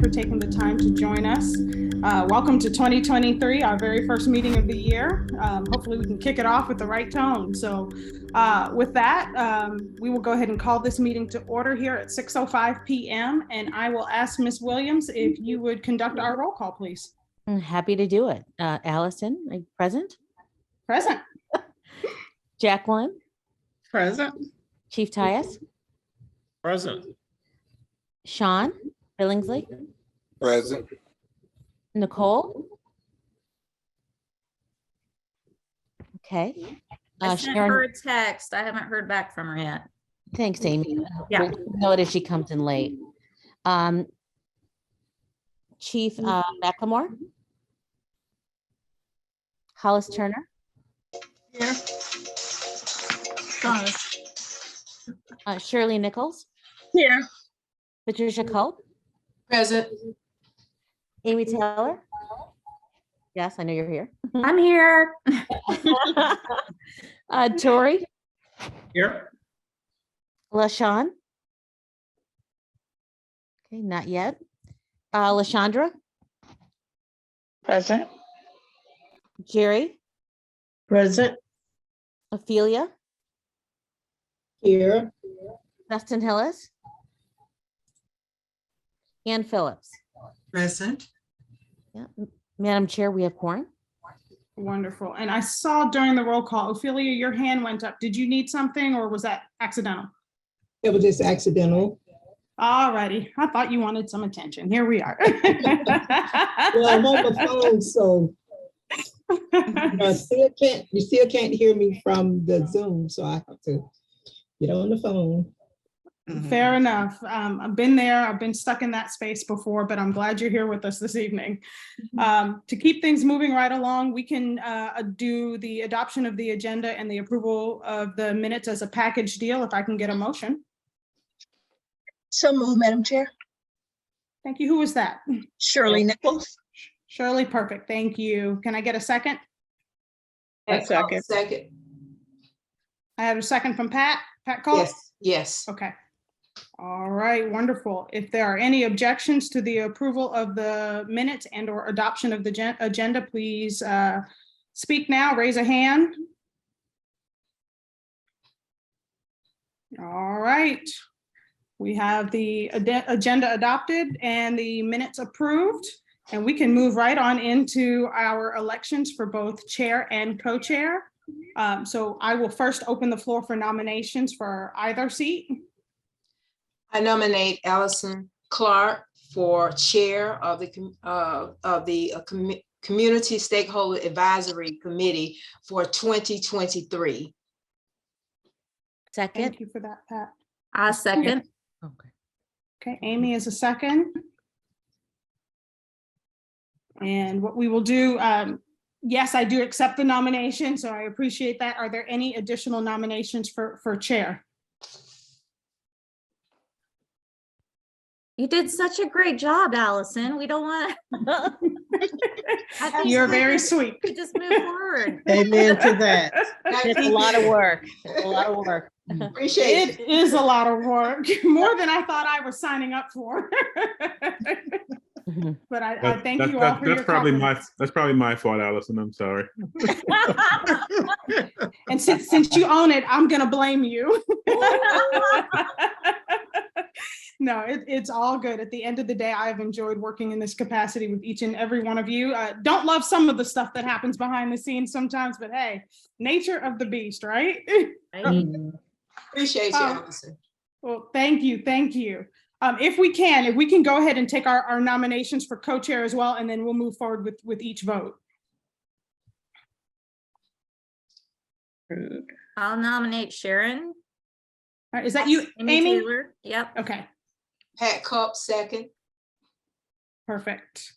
for taking the time to join us. Welcome to 2023, our very first meeting of the year. Hopefully we can kick it off with the right tone. So with that, we will go ahead and call this meeting to order here at 6:05 p.m. And I will ask Ms. Williams if you would conduct our roll call, please. I'm happy to do it. Allison, are you present? Present. Jacqueline? Present. Chief Tyus? Present. Sean Billingsley? Present. Nicole? Okay. I sent Sharon, her a text. I haven't heard back from her yet. thanks, Amy. Yeah. We'll know it if she comes in late. Chief Macklemore? Hollis Turner? Here. Shirley Nichols? Here. Patricia Culp? Present. Amy Taylor? Yes, I know you're here. I'm here. Tori? Here. LaShawn? Okay, not yet. LaShandra? Present. Jerry? Present. Ophelia? Here. Dustin Hillis? Ann Phillips? Present. Yeah. Madam Chair, we have quorum. Wonderful. And I saw during the roll call, Ophelia, your hand went up. Did you need something or was that accidental? It was just accidental. All righty. I thought you wanted some attention. Here we are. Well, I'm on the phone, so you still can't hear me from the Zoom, so I have to get on the phone. Fair enough. I've been there. I've been stuck in that space before, but I'm glad you're here with us this evening. To keep things moving right along, we can do the adoption of the agenda and the approval of the minutes as a package deal, if I can get a motion. So moved, Madam Chair. Thank you. Who was that? Shirley Nichols. Shirley, perfect. Thank you. Can I get a second? A second. Second. I have a second from Pat. Pat Cole? Yes. Okay. All right, wonderful. If there are any objections to the approval of the minutes and or adoption of the agenda, please speak now, raise a hand. All right. We have the agenda adopted and the minutes approved, and we can move right on into our elections for both chair and co-chair. So I will first open the floor for nominations for either seat. I nominate Allison Clark for chair of the Community Stakeholder Advisory Committee for 2023. Second. Thank you for that, Pat. I second. Okay. Okay, Amy is a second. And what we will do, yes, I do accept the nomination, so I appreciate that. Are there any additional nominations for chair? You did such a great job, Allison. We don't want to. You're very sweet. We just move forward. Amen to that. It's a lot of work. It's a lot of work. Appreciate it. It is a lot of work, more than I thought I was signing up for. But I thank you all for your compliments. That's probably my fault, Allison. I'm sorry. And since you own it, I'm gonna blame you. No, it's all good. At the end of the day, I've enjoyed working in this capacity with each and every one of you. Don't love some of the stuff that happens behind the scenes sometimes, but hey, nature of the beast, right? Appreciate you, Allison. Well, thank you. Thank you. If we can go ahead and take our nominations for co-chair as well, and then we'll move forward with each vote. I'll nominate Sharon. All right, is that you, Amy? Taylor. Yep. Okay, Pat Culp, second. perfect.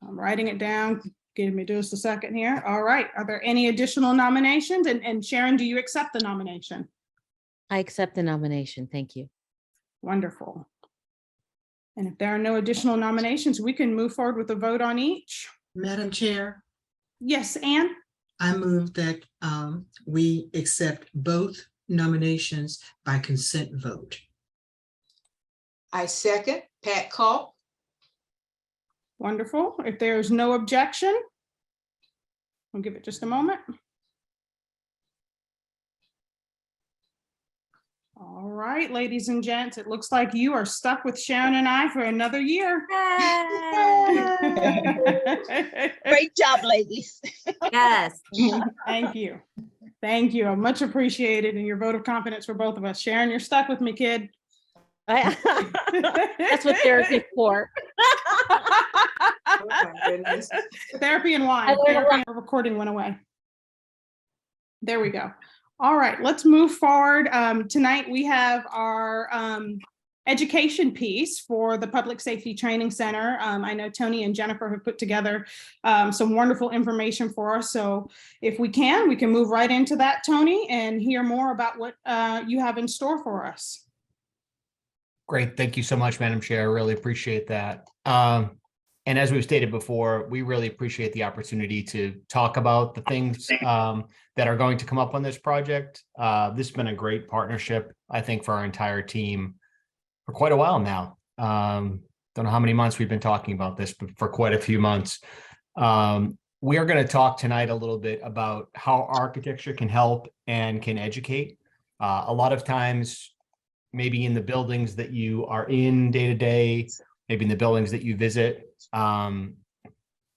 I'm writing it down. Give me just a second here. All right. Are there any additional nominations? And Sharon, do you accept the nomination? I accept the nomination. Thank you. Wonderful. And if there are no additional nominations, we can move forward with a vote on each. Madam Chair, Yes, Anne? I move that we accept both nominations by consent vote. I second. Pat Culp. Wonderful. If there's no objection, I'll give it just a moment. All right, ladies and gents, it looks like you are stuck with Sharon and I for another year. Great job, ladies. Yes. Thank you. Thank you. Much appreciated, and your vote of confidence for both of us. Sharon, you're stuck with me, kid. That's what therapy's for. Oh, my goodness. Therapy and wine. I learned a lot. Therapy, recording went away. There we go. All right, let's move forward. Tonight we have our education piece for the Public Safety Training Center. I know Tony and Jennifer have put together some wonderful information for us. So if we can move right into that, Tony, and hear more about what you have in store for us. Great. Thank you so much, Madam Chair. I really appreciate that. And as we've stated before, we really appreciate the opportunity to talk about the things that are going to come up on this project. This has been a great partnership, I think, for our entire team for quite a while now. Don't know how many months we've been talking about this, but for quite a few months. We are going to talk tonight a little bit about how architecture can help and can educate. A lot of times, maybe in the buildings that you are in day to day, maybe in the buildings that you visit,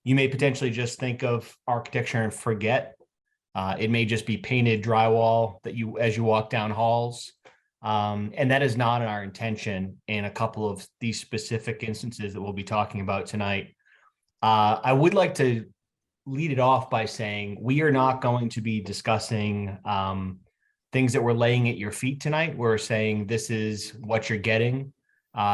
you may potentially just think of architecture and forget. It may just be painted drywall that as you walk down halls. And that is not our intention in a couple of these specific instances that we'll be talking about tonight. I would like to lead it off by saying we are not going to be discussing things that we're laying at your feet tonight. We're saying this is what you're getting.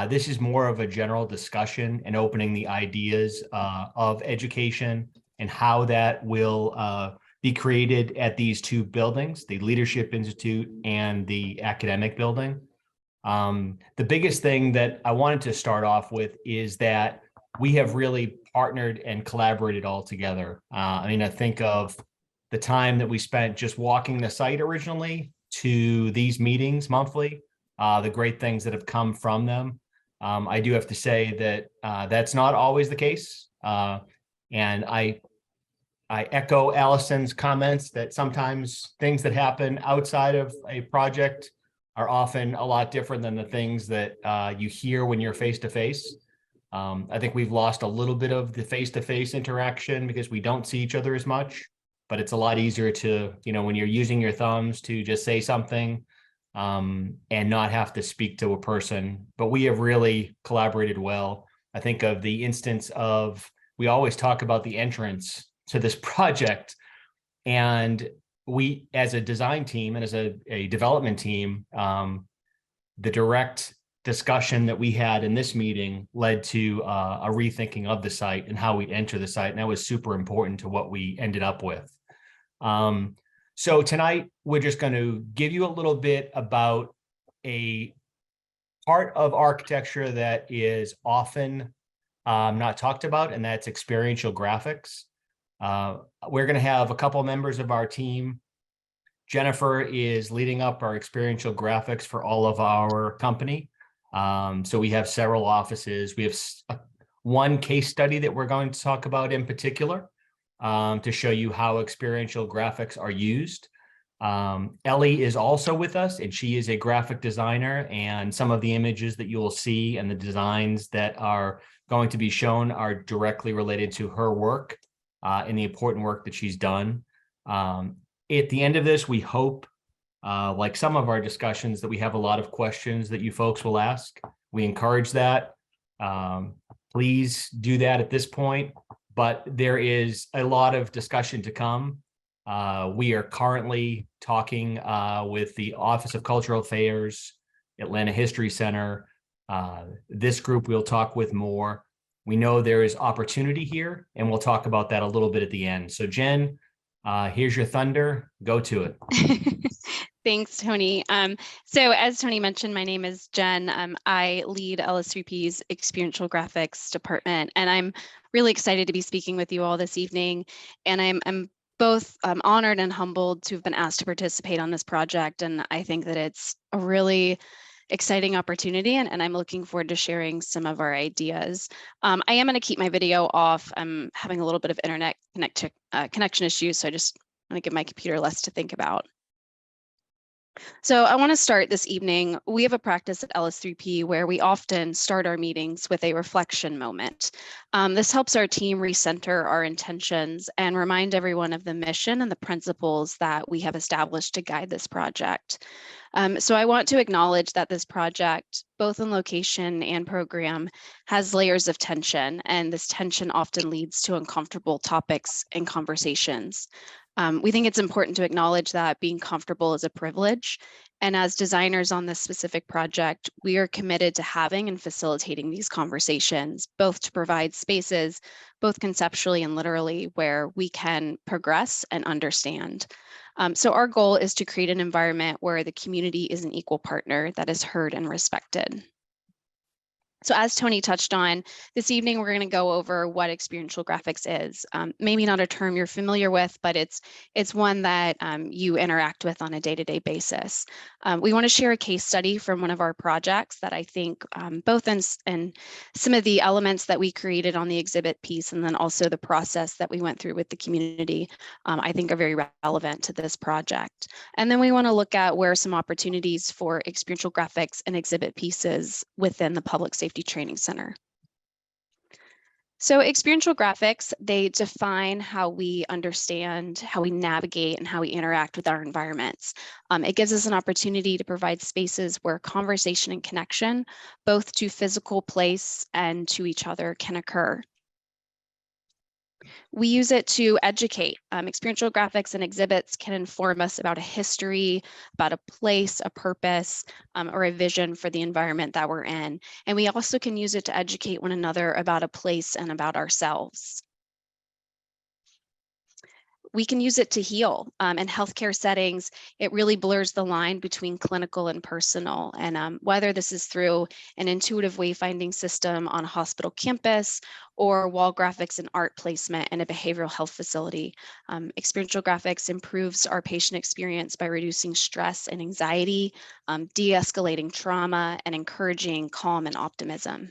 This is more of a general discussion and opening the ideas of education and how that will be created at these two buildings, the Leadership Institute and the academic building. The biggest thing that I wanted to start off with is that we have really partnered and collaborated all together. I think of the time that we spent just walking the site originally to these meetings monthly, the great things that have come from them. I do have to say that that's not always the case. And I echo Allison's comments that sometimes things that happen outside of a project are often a lot different than the things that you hear when you're face to face. I think we've lost a little bit of the face-to-face interaction because we don't see each other as much, but it's a lot easier to, when you're using your thumbs to just say something and not have to speak to a person. But we have really collaborated well. I think of the instance of, we always talk about the entrance to this project, and we, as a design team and as a development team, the direct discussion that we had in this meeting led to a rethinking of the site and how we enter the site. And that was super important to what we ended up with. So tonight, we're just going to give you a little bit about a part of architecture that is often not talked about, and that's experiential graphics. We're going to have a couple members of our team. Jennifer is leading up our experiential graphics for all of our company. So we have several offices. We have one case study that we're going to talk about in particular to show you how experiential graphics are used. Ellie is also with us, and she is a graphic designer, and some of the images that you will see and the designs that are going to be shown are directly related to her work and the important work that she's done. At the end of this, we hope, like some of our discussions, that we have a lot of questions that you folks will ask. We encourage that. Please do that at this point, but there is a lot of discussion to come. We are currently talking with the Office of Cultural Affairs, Atlanta History Center. This group we'll talk with more. We know there is opportunity here, and we'll talk about that a little bit at the end. So Jen, here's your thunder. Go to it. Thanks, Tony. So as Tony mentioned, my name is Jen. I lead LS3P's Experiential Graphics Department, and I'm really excited to be speaking with you all this evening. And I'm both honored and humbled to have been asked to participate on this project. And I think that it's a really exciting opportunity, and I'm looking forward to sharing some of our ideas. I am going to keep my video off. I'm having a little bit of internet connection issues, so I just want to give my computer less to think about. So I want to start this evening. We have a practice at LS3P where we often start our meetings with a reflection moment. This helps our team recenter our intentions and remind everyone of the mission and the principles that we have established to guide this project. So I want to acknowledge that this project, both in location and program, has layers of tension, and this tension often leads to uncomfortable topics and conversations. We think it's important to acknowledge that being comfortable is a privilege. And as designers on this specific project, we are committed to having and facilitating these conversations, both to provide spaces, both conceptually and literally, where we can progress and understand. So our goal is to create an environment where the community is an equal partner that is heard and respected. So as Tony touched on, this evening we're going to go over what experiential graphics is. Maybe not a term you're familiar with, but it's one that you interact with on a day-to-day basis. We want to share a case study from one of our projects that I think both in some of the elements that we created on the exhibit piece and then also the process that we went through with the community, I think are very relevant to this project. And then we want to look at where some opportunities for experiential graphics and exhibit pieces within the Public Safety Training Center. So experiential graphics, they define how we understand, how we navigate, and how we interact with our environments. It gives us an opportunity to provide spaces where conversation and connection, both to physical place and to each other, can occur. We use it to educate. Experiential graphics and exhibits can inform us about a history, about a place, a purpose, or a vision for the environment that we're in. And we also can use it to educate one another about a place and about ourselves. We can use it to heal. In healthcare settings, it really blurs the line between clinical and personal. And whether this is through an intuitive wayfinding system on a hospital campus or wall graphics and art placement in a behavioral health facility, experiential graphics improves our patient experience by reducing stress and anxiety, de-escalating trauma, and encouraging calm and optimism.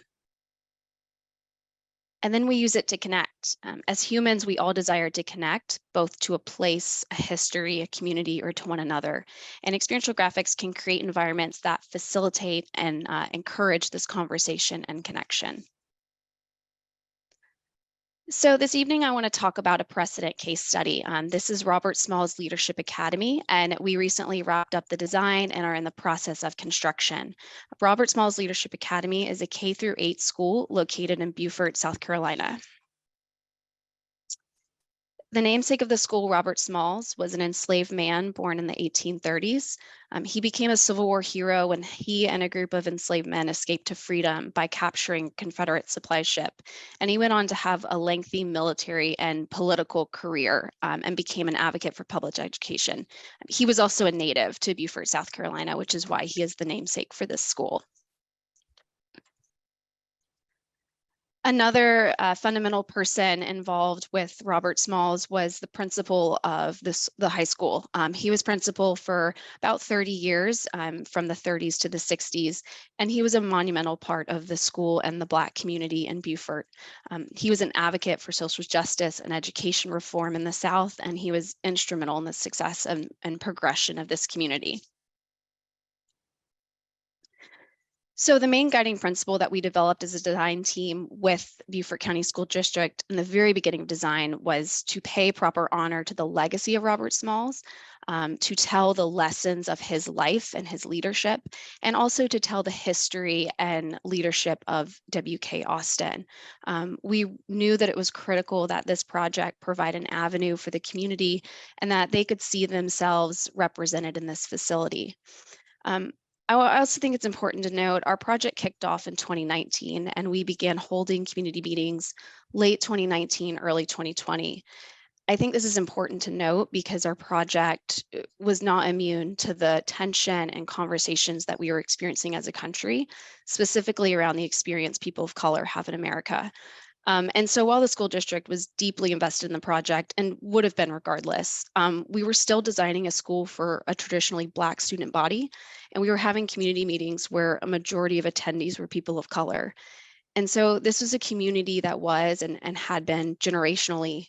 And then we use it to connect. As humans, we all desire to connect, both to a place, a history, a community, or to one another. And experiential graphics can create environments that facilitate and encourage this conversation and connection. So this evening, I want to talk about a precedent case study. This is Robert Smalls Leadership Academy, and we recently wrapped up the design and are in the process of construction. Robert Smalls Leadership Academy is a K-8 school located in Beaufort, South Carolina. The namesake of the school, Robert Smalls, was an enslaved man born in the 1830s. He became a Civil War hero when he and a group of enslaved men escaped to freedom by capturing a Confederate supply ship. And he went on to have a lengthy military and political career and became an advocate for public education. He was also a native to Beaufort, South Carolina, which is why he is the namesake for this school. Another fundamental person involved with Robert Smalls was the principal of the high school. He was principal for about 30 years, from the 30s to the 60s, and he was a monumental part of the school and the Black community in Beaufort. He was an advocate for social justice and education reform in the South, and he was instrumental in the success and progression of this community. So the main guiding principle that we developed as a design team with Beaufort County School District in the very beginning of design was to pay proper honor to the legacy of Robert Smalls, to tell the lessons of his life and his leadership, and also to tell the history and leadership of W.K. Austin. We knew that it was critical that this project provide an avenue for the community and that they could see themselves represented in this facility. I also think it's important to note our project kicked off in 2019 and we began holding community meetings late 2019, early 2020. I think this is important to note because our project was not immune to the tension and conversations that we were experiencing as a country, specifically around the experience people of color have in America. And so while the school district was deeply invested in the project and would have been regardless, we were still designing a school for a traditionally Black student body, and we were having community meetings where a majority of attendees were people of color. And so this was a community that was and had been generationally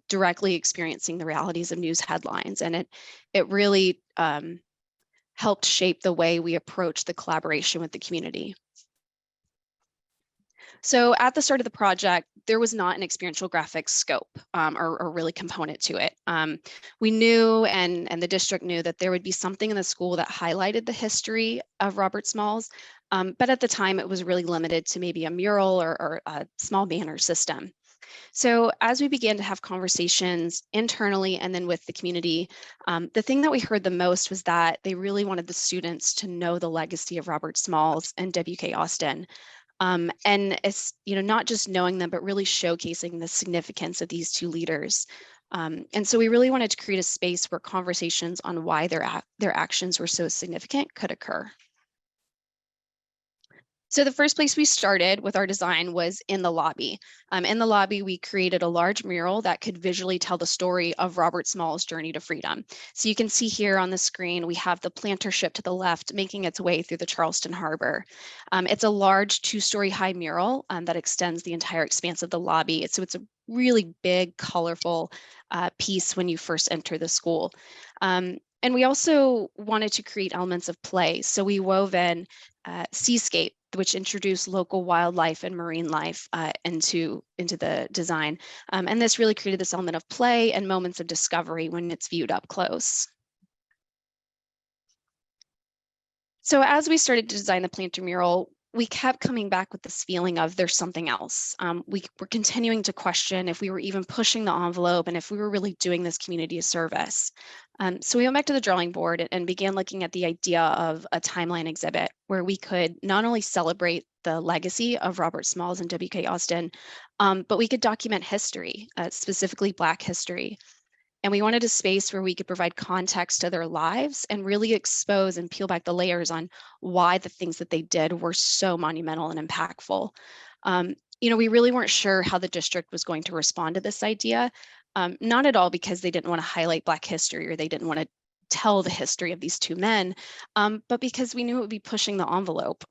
directly experiencing the realities of news headlines. And it really helped shape the way we approach the collaboration with the community. So at the start of the project, there was not an experiential graphics scope or really component to it. We knew and the district knew that there would be something in the school that highlighted the history of Robert Smalls, but at the time it was really limited to maybe a mural or a small banner system. So as we began to have conversations internally and then with the community, the thing that we heard the most was that they really wanted the students to know the legacy of Robert Smalls and W.K. Austin. And it's, not just knowing them, but really showcasing the significance of these two leaders. And so we really wanted to create a space where conversations on why their actions were so significant could occur. So the first place we started with our design was in the lobby. In the lobby, we created a large mural that could visually tell the story of Robert Smalls' journey to freedom. So you can see here on the screen, we have the planter ship to the left making its way through the Charleston Harbor. It's a large 2-story high mural that extends the entire expanse of the lobby. So it's a really big, colorful piece when you first enter the school. And we also wanted to create elements of play. So we wove in Seascape, which introduced local wildlife and marine life into the design. And this really created this element of play and moments of discovery when it's viewed up close. So as we started to design the planter mural, we kept coming back with this feeling of there's something else. We were continuing to question if we were even pushing the envelope and if we were really doing this community a service. So we went back to the drawing board and began looking at the idea of a timeline exhibit where we could not only celebrate the legacy of Robert Smalls and W.K. Austin, but we could document history, specifically Black history. And we wanted a space where we could provide context to their lives and really expose and peel back the layers on why the things that they did were so monumental and impactful. We really weren't sure how the district was going to respond to this idea, not at all because they didn't want to highlight Black history or they didn't want to tell the history of these two men, but because we knew it would be pushing the envelope.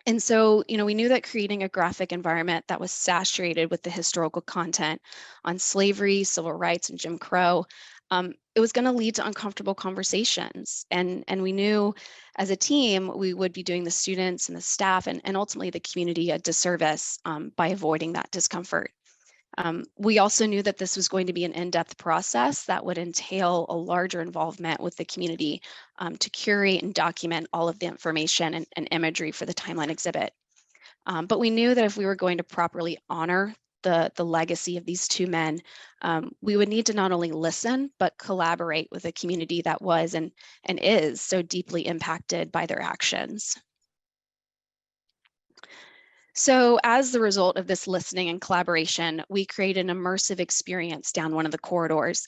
And so, we knew that creating a graphic environment that was saturated with the historical content on slavery, civil rights, and Jim Crow, it was going to lead to uncomfortable conversations. And we knew as a team, we would be doing the students and the staff and ultimately the community a disservice by avoiding that discomfort. We also knew that this was going to be an in-depth process that would entail a larger involvement with the community to curate and document all of the information and imagery for the timeline exhibit. But we knew that if we were going to properly honor the legacy of these two men, we would need to not only listen, but collaborate with a community that was and is so deeply impacted by their actions. So as the result of this listening and collaboration, we create an immersive experience down one of the corridors.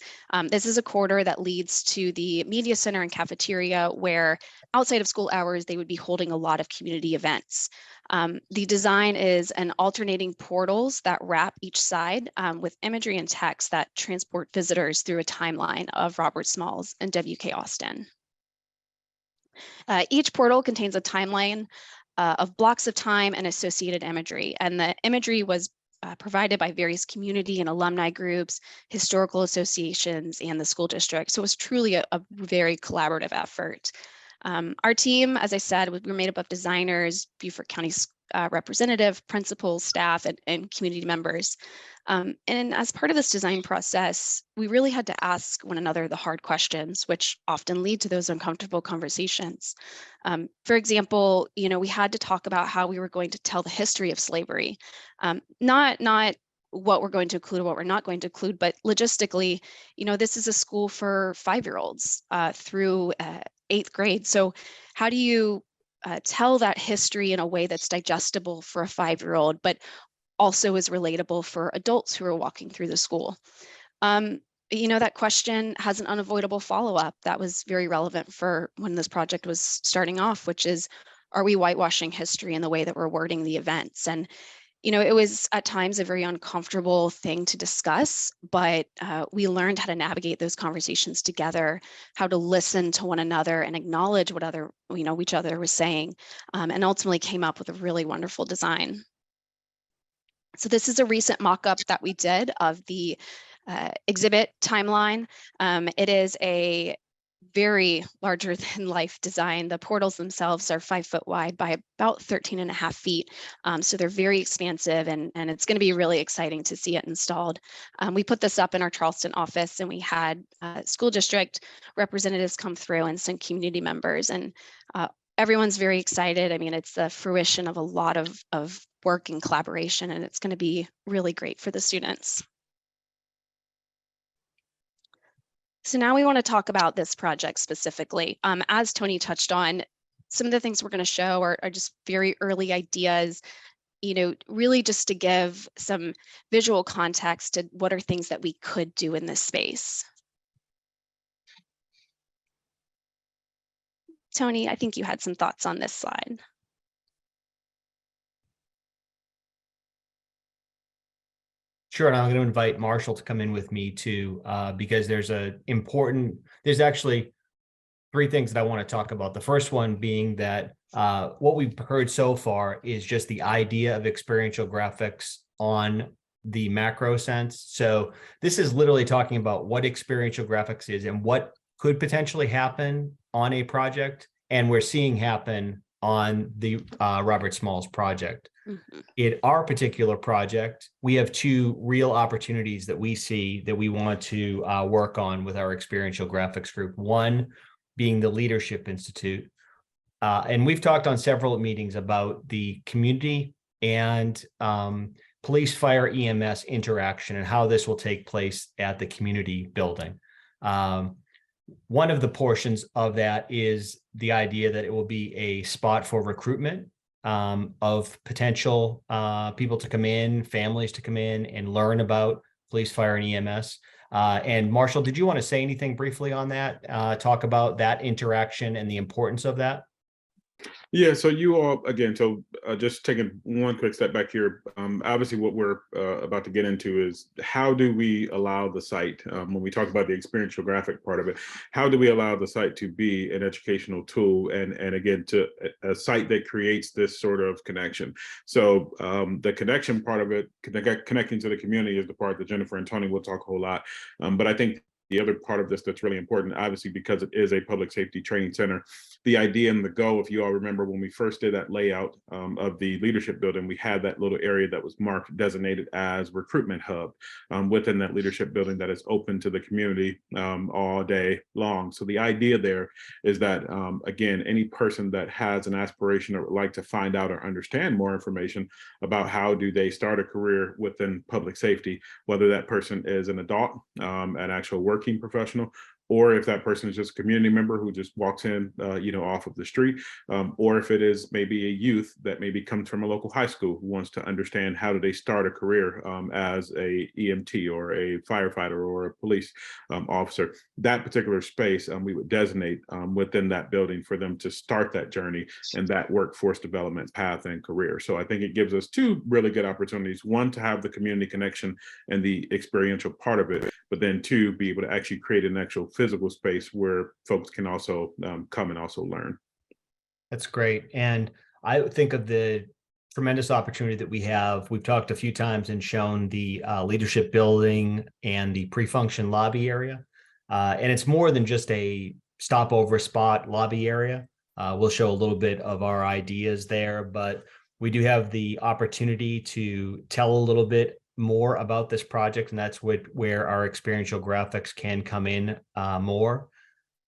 This is a corridor that leads to the media center and cafeteria where outside of school hours, they would be holding a lot of community events. The design is an alternating portals that wrap each side with imagery and text that transport visitors through a timeline of Robert Smalls and W.K. Austin. Each portal contains a timeline of blocks of time and associated imagery. And the imagery was provided by various community and alumni groups, historical associations, and the school district. So it was truly a very collaborative effort. Our team, as I said, we were made up of designers, Beaufort County representative, principals, staff, and community members. And as part of this design process, we really had to ask one another the hard questions, which often lead to those uncomfortable conversations. For example, we had to talk about how we were going to tell the history of slavery, not what we're going to include or what we're not going to include, but logistically, this is a school for 5-year-olds through 8th grade. So how do you tell that history in a way that's digestible for a 5-year-old, but also is relatable for adults who are walking through the school? That question has an unavoidable follow-up that was very relevant for when this project was starting off, which is, are we whitewashing history in the way that we're wording the events? And it was at times a very uncomfortable thing to discuss, but we learned how to navigate those conversations together, how to listen to one another and acknowledge what each other was saying, and ultimately came up with a really wonderful design. So this is a recent mock-up that we did of the exhibit timeline. It is a very larger than life design. The portals themselves are 5 foot wide by about 13.5 feet. So they're very expansive, and it's going to be really exciting to see it installed. We put this up in our Charleston office, and we had school district representatives come through and some community members, and everyone's very excited. I mean, it's the fruition of a lot of work and collaboration, and it's going to be really great for the students. So now we want to talk about this project specifically. As Tony touched on, some of the things we're going to show are just very early ideas, really just to give some visual context to what are things that we could do in this space. Tony, I think you had some thoughts on this slide. Sure, and I'm going to invite Marshall to come in with me too, because there's actually 3 things that I want to talk about. The first one being that what we've heard so far is just the idea of experiential graphics on the macro sense. So this is literally talking about what experiential graphics is and what could potentially happen on a project, and we're seeing happen on the Robert Smalls project. Mm-hmm. In our particular project, we have 2 real opportunities that we see that we want to work on with our experiential graphics group. One being the Leadership Institute. And we've talked on several meetings about the community and police, fire, EMS interaction and how this will take place at the community building. One of the portions of that is the idea that it will be a spot for recruitment of potential people to come in, families to come in and learn about police, fire, and EMS. And Marshall, did you want to say anything briefly on that? Talk about that interaction and the importance of that? Yeah, so you all, again, just taking one quick step back here, obviously what we're about to get into is how do we allow the site, when we talk about the experiential graphic part of it, how do we allow the site to be an educational tool and again, to a site that creates this sort of connection. So the connection part of it, connecting to the community is the part that Jennifer and Tony will talk a whole lot. But I think the other part of this that's really important, obviously, because it is a public safety training center, the idea and the goal, if you all remember when we first did that layout of the leadership building, we had that little area that was marked, designated as recruitment hub within that leadership building that is open to the community all day long. So the idea there is that, again, any person that has an aspiration or would like to find out or understand more information about how do they start a career within public safety, whether that person is an adult, an actual working professional, or if that person is just a community member who just walks in, off of the street, or if it is maybe a youth that maybe comes from a local high school who wants to understand how do they start a career as a EMT or a firefighter or a police officer. That particular space we would designate within that building for them to start that journey and that workforce development path and career. So I think it gives us 2 really good opportunities. One, to have the community connection and the experiential part of it, but then 2, be able to actually create an actual physical space where folks can also come and also learn. That's great. And I think of the tremendous opportunity that we have. We've talked a few times and shown the leadership building and the pre-function lobby area. And it's more than just a stopover spot lobby area. We'll show a little bit of our ideas there, but we do have the opportunity to tell a little bit more about this project, and that's where our experiential graphics can come in more.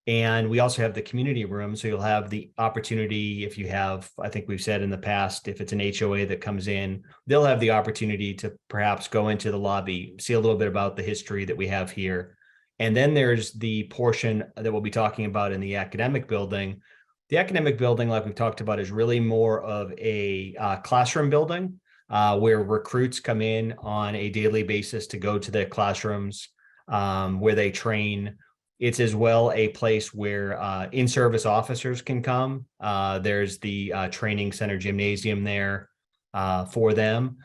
And we also have the community room, so you'll have the opportunity, if you have, I think we've said in the past, if it's an HOA that comes in, they'll have the opportunity to perhaps go into the lobby, see a little bit about the history that we have here. And then there's the portion that we'll be talking about in the academic building. The academic building, like we've talked about, is really more of a classroom building, where recruits come in on a daily basis to go to their classrooms, where they train. It's as well a place where in-service officers can come. There's the training center gymnasium there for them.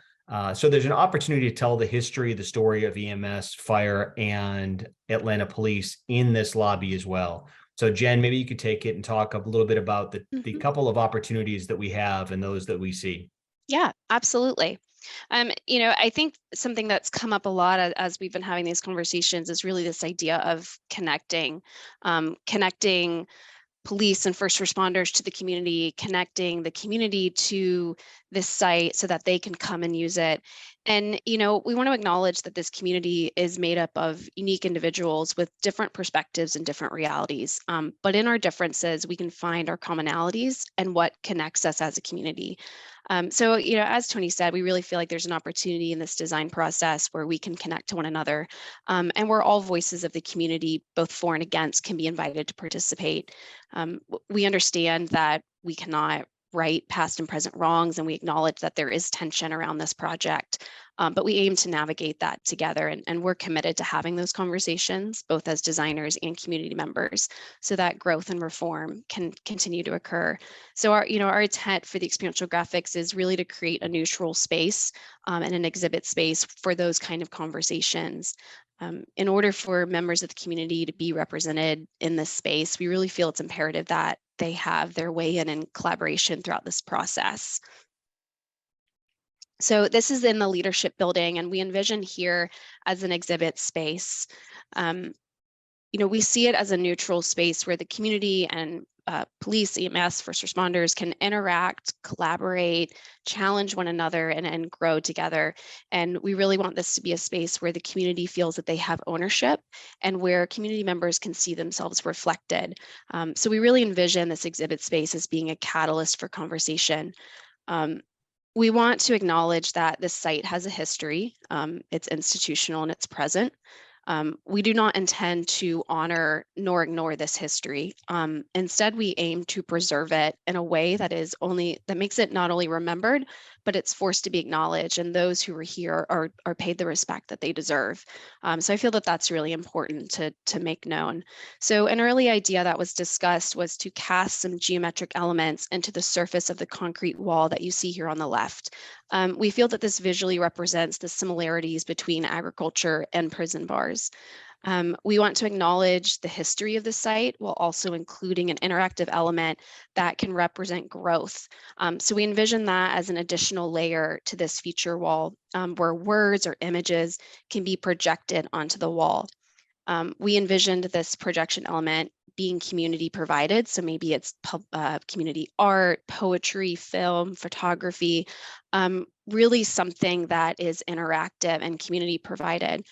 So there's an opportunity to tell the history, the story of EMS, fire, and Atlanta Police in this lobby as well. So Jen, maybe you could take it and talk a little bit about the couple of opportunities that we have and those that we see. Yeah, absolutely. I think something that's come up a lot as we've been having these conversations is really this idea of connecting police and first responders to the community, connecting the community to this site so that they can come and use it. And, we want to acknowledge that this community is made up of unique individuals with different perspectives and different realities. But in our differences, we can find our commonalities and what connects us as a community. So, as Tony said, we really feel like there's an opportunity in this design process where we can connect to one another, and where all voices of the community, both for and against, can be invited to participate. We understand that we cannot right past and present wrongs, and we acknowledge that there is tension around this project, but we aim to navigate that together, and we're committed to having those conversations, both as designers and community members, so that growth and reform can continue to occur. So our intent for the experiential graphics is really to create a neutral space and an exhibit space for those kind of conversations. In order for members of the community to be represented in this space, we really feel it's imperative that they have their way in collaboration throughout this process. So this is in the leadership building, and we envision here as an exhibit space. We see it as a neutral space where the community and police, EMS, first responders can interact, collaborate, challenge one another, and grow together. And we really want this to be a space where the community feels that they have ownership and where community members can see themselves reflected. So we really envision this exhibit space as being a catalyst for conversation. We want to acknowledge that this site has a history. It's institutional and it's present. We do not intend to honor nor ignore this history. Instead, we aim to preserve it in a way that makes it not only remembered, but it's forced to be acknowledged, and those who are here are paid the respect that they deserve. So I feel that that's really important to make known. So an early idea that was discussed was to cast some geometric elements into the surface of the concrete wall that you see here on the left. We feel that this visually represents the similarities between agriculture and prison bars. We want to acknowledge the history of the site while also including an interactive element that can represent growth. So we envision that as an additional layer to this feature wall where words or images can be projected onto the wall. We envisioned this projection element being community provided. So maybe it's community art, poetry, film, photography, really something that is interactive and community provided.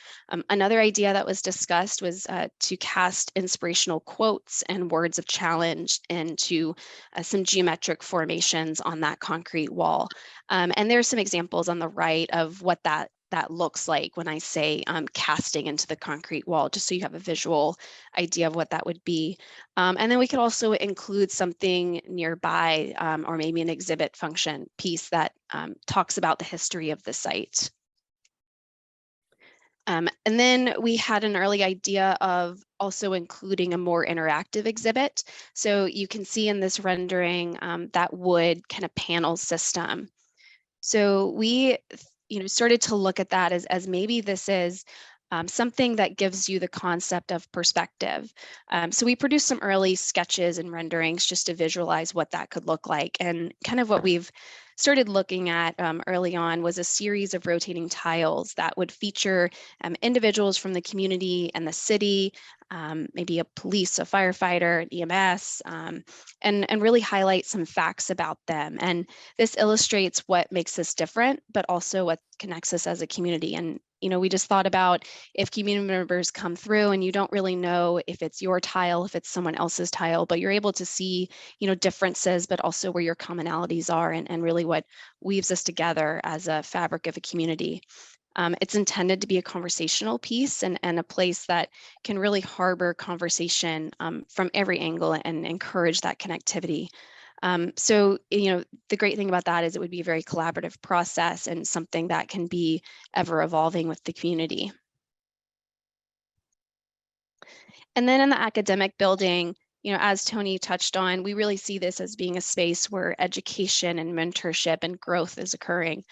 Another idea that was discussed was to cast inspirational quotes and words of challenge into some geometric formations on that concrete wall. And there's some examples on the right of what that looks like when I say casting into the concrete wall, just so you have a visual idea of what that would be. And then we could also include something nearby or maybe an exhibit function piece that talks about the history of the site. And then we had an early idea of also including a more interactive exhibit. So you can see in this rendering that wood kind of panel system. So we started to look at that as maybe this is something that gives you the concept of perspective. So we produced some early sketches and renderings just to visualize what that could look like. And kind of what we've started looking at early on was a series of rotating tiles that would feature individuals from the community and the city, maybe a police, a firefighter, an EMS, and really highlight some facts about them. And this illustrates what makes us different, but also what connects us as a community. And we just thought about if community members come through and you don't really know if it's your tile, if it's someone else's tile, but you're able to see, differences, but also where your commonalities are and really what weaves us together as a fabric of a community. It's intended to be a conversational piece and a place that can really harbor conversation from every angle and encourage that connectivity. So, the great thing about that is it would be a very collaborative process and something that can be ever evolving with the community. And then in the academic building, as Tony touched on, we really see this as being a space where education and mentorship and growth is occurring.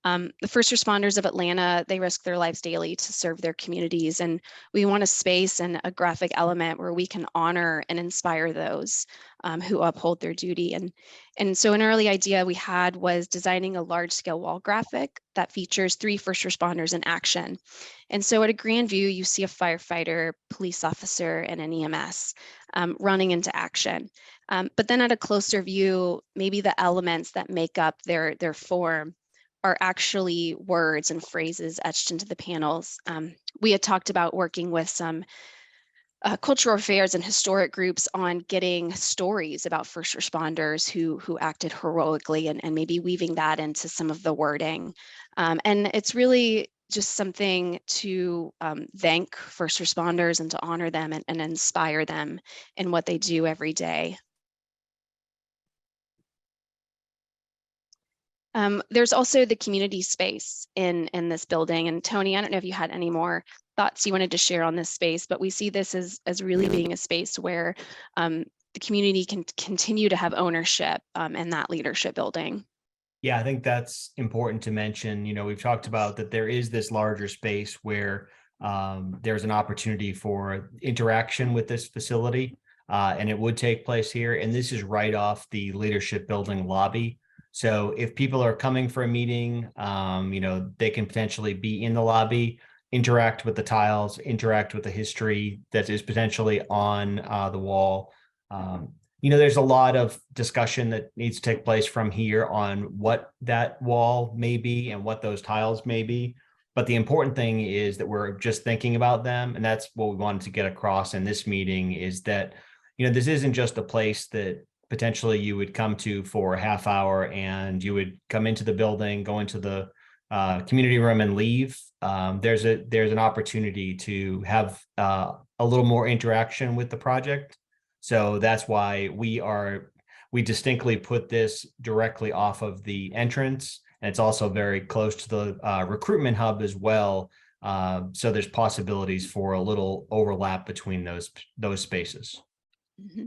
The first responders of Atlanta, they risk their lives daily to serve their communities. And we want a space and a graphic element where we can honor and inspire those who uphold their duty. And so an early idea we had was designing a large scale wall graphic that features 3 first responders in action. And so at a grand view, you see a firefighter, police officer, and an EMS running into action. But then at a closer view, maybe the elements that make up their form are actually words and phrases etched into the panels. We had talked about working with some cultural affairs and historic groups on getting stories about first responders who acted heroically and maybe weaving that into some of the wording. And it's really just something to thank first responders and to honor them and inspire them in what they do every day. There's also the community space in this building. And Tony, I don't know if you had any more thoughts you wanted to share on this space, but we see this as really being a space where the community can continue to have ownership in that leadership building. Yeah, I think that's important to mention. You know, we've talked about that there is this larger space where there's an opportunity for interaction with this facility, and it would take place here. And this is right off the leadership building lobby. So if people are coming for a meeting, you know, they can potentially be in the lobby, interact with the tiles, interact with the history that is potentially on the wall. You know, there's a lot of discussion that needs to take place from here on what that wall may be and what those tiles may be. But the important thing is that we're just thinking about them. And that's what we wanted to get across in this meeting, is that, you know, this isn't just a place that potentially you would come to for a half hour and you would come into the building, go into the community room and leave. There's an opportunity to have a little more interaction with the project. So that's why we distinctly put this directly off of the entrance. And it's also very close to the recruitment hub as well. So there's possibilities for a little overlap between those spaces. Mm-hmm.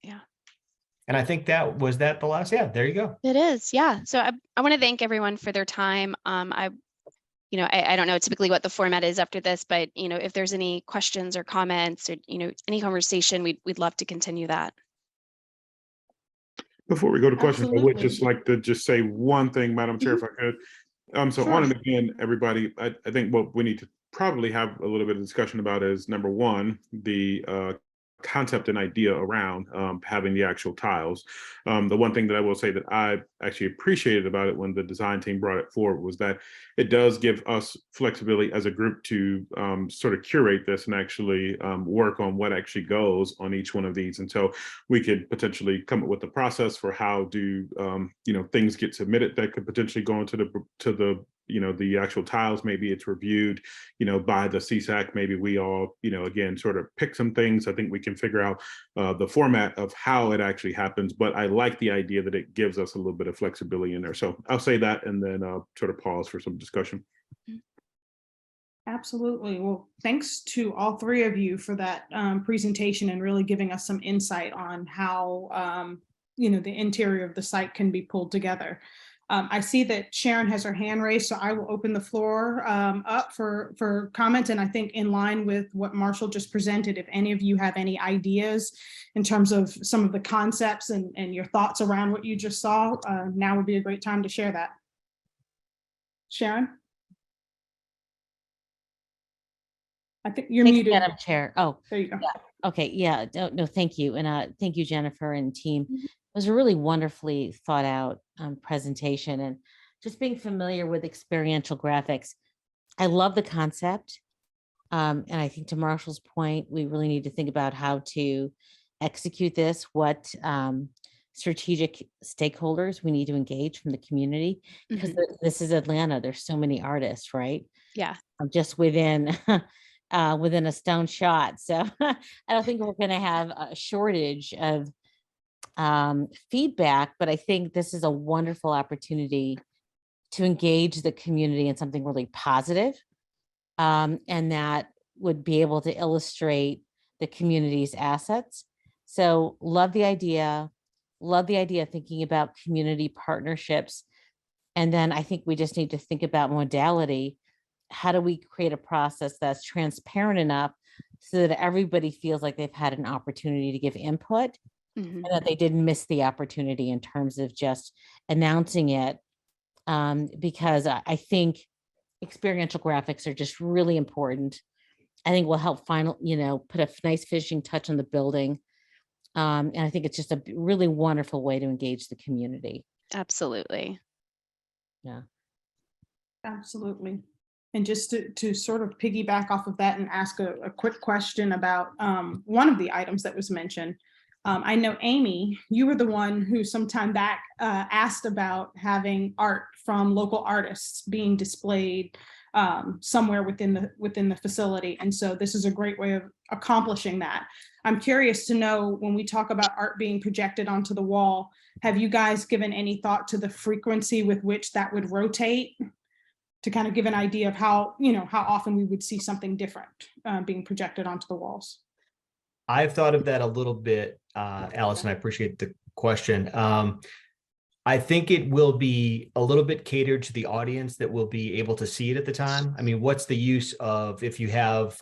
Yeah. And I think that the last, yeah, there you go. It is, yeah. So I want to thank everyone for their time. I don't know typically what the format is after this, but, you know, if there's any questions or comments or, you know, any conversation, we'd love to continue that. Before we go to questions, I would Absolutely. just like to just say one thing, Madam Chair, if I could. So Sure. on and again, everybody, I think what we need to probably have a little bit of discussion about is, number one, the concept and idea around having the actual tiles. The one thing that I will say that I actually appreciated about it when the design team brought it forward was that it does give us flexibility as a group to sort of curate this and actually work on what actually goes on each one of these. And so we could potentially come up with a process for how do things get submitted that could potentially go into the the actual tiles. Maybe it's reviewed, by the CSAC. Maybe we all, again, sort of pick some things. I think we can figure out the format of how it actually happens. But I like the idea that it gives us a little bit of flexibility in there. So I'll say that and then sort of pause for some discussion. Absolutely. Well, thanks to all 3 of you for that presentation and really giving us some insight on how, the interior of the site can be pulled together. I see that Sharon has her hand raised, so I will open the floor up for comment. And I think in line with what Marshall just presented, if any of you have any ideas in terms of some of the concepts and your thoughts around what you just saw, now would be a great time to share that. Sharon? I think you're Thanks, muted. Madam Chair. Oh, There you go. yeah. Okay. Yeah. No, thank you. And thank you, Jennifer and team. It was a really wonderfully thought out presentation, and just being familiar with experiential graphics. I love the concept. And I think to Marshall's point, we really need to think about how to execute this, what strategic stakeholders we need to engage from the community, because this is Atlanta. There's so many artists, right? Yeah. Just within within a stone shot. So I don't think we're going to have a shortage of feedback, but I think this is a wonderful opportunity to engage the community in something really positive, and that would be able to illustrate the community's assets. So love the idea of thinking about community partnerships And then I think we just need to think about modality. How do we create a process that's transparent enough so that everybody feels like they've had an opportunity to give input Mhm. and that they didn't miss the opportunity in terms of just announcing it? Because I think experiential graphics are just really important. I think will help put a nice finishing touch on the building. And I think it's just a really wonderful way to engage the community. Absolutely. Yeah. Absolutely. And just to sort of piggyback off of that and ask a quick question about one of the items that was mentioned. I know, Amy, you were the one who some time back asked about having art from local artists being displayed somewhere within the facility. And so this is a great way of accomplishing that. I'm curious to know, when we talk about art being projected onto the wall, have you guys given any thought to the frequency with which that would rotate, to kind of give an idea of how often we would see something different being projected onto the walls? I've thought of that a little bit, Allison. I appreciate the question. I think it will be a little bit catered to the audience that will be able to see it at the time. I mean, what's the use of, if you have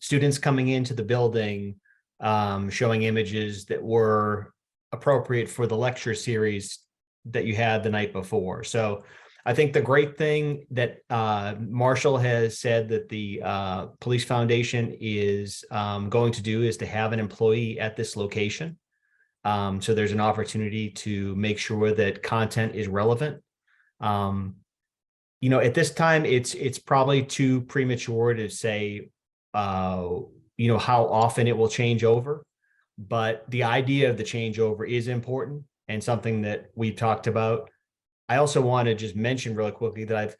students coming into the building showing images that were appropriate for the lecture series that you had the night before? So I think the great thing that Marshall has said that the Police Foundation is going to do is to have an employee at this location. So there's an opportunity to make sure that content is relevant. At this time, it's probably too premature to say, how often it will change over. But the idea of the changeover is important and something that we've talked about. I also want to just mention really quickly that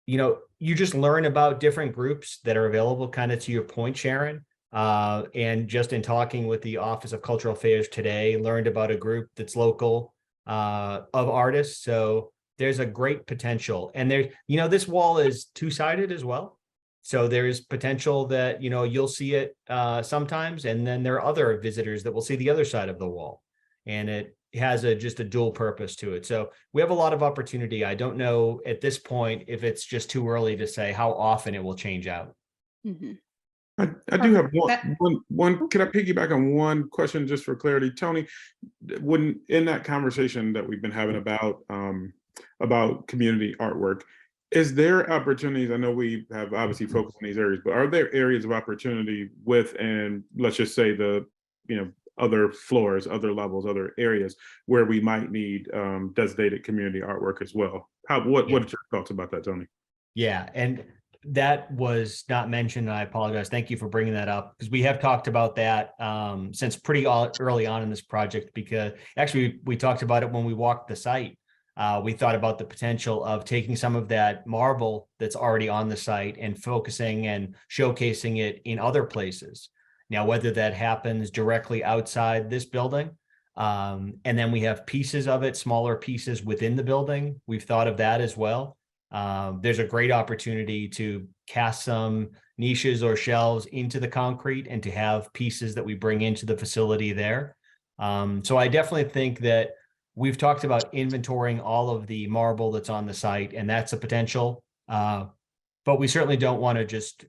you just learn about different groups that are available, kind of to your point, Sharon. And just in talking with the Office of Cultural Affairs today, learned about a group that's local of artists. So there's a great potential. And this wall is two-sided as well. So there's potential that, you'll see it sometimes, and then there are other visitors that will see the other side of the wall. And it has just a dual purpose to it. So we have a lot of opportunity. I don't know at this point if it's just too early to say how often it will change out. Mhm. I do have one. Can I piggyback on one question just for clarity, Tony? When in that conversation that we've been having about community artwork, is there opportunities? I know we have obviously focused on these areas, but are there areas of opportunity within, let's just say, the other floors, other levels, other areas where we might need designated community artwork as well? What are your thoughts about that, Tony? Yeah, and that was not mentioned. And I apologize. Thank you for bringing that up, because we have talked about that since pretty early on in this project, because actually we talked about it when we walked the site. We thought about the potential of taking some of that marble that's already on the site and focusing and showcasing it in other places. Now, whether that happens directly outside this building, and then we have pieces of it, smaller pieces within the building, we've thought of that as well. There's a great opportunity to cast some niches or shelves into the concrete and to have pieces that we bring into the facility there. So I definitely think that we've talked about inventorying all of the marble that's on the site, and that's a potential. But we certainly don't want to just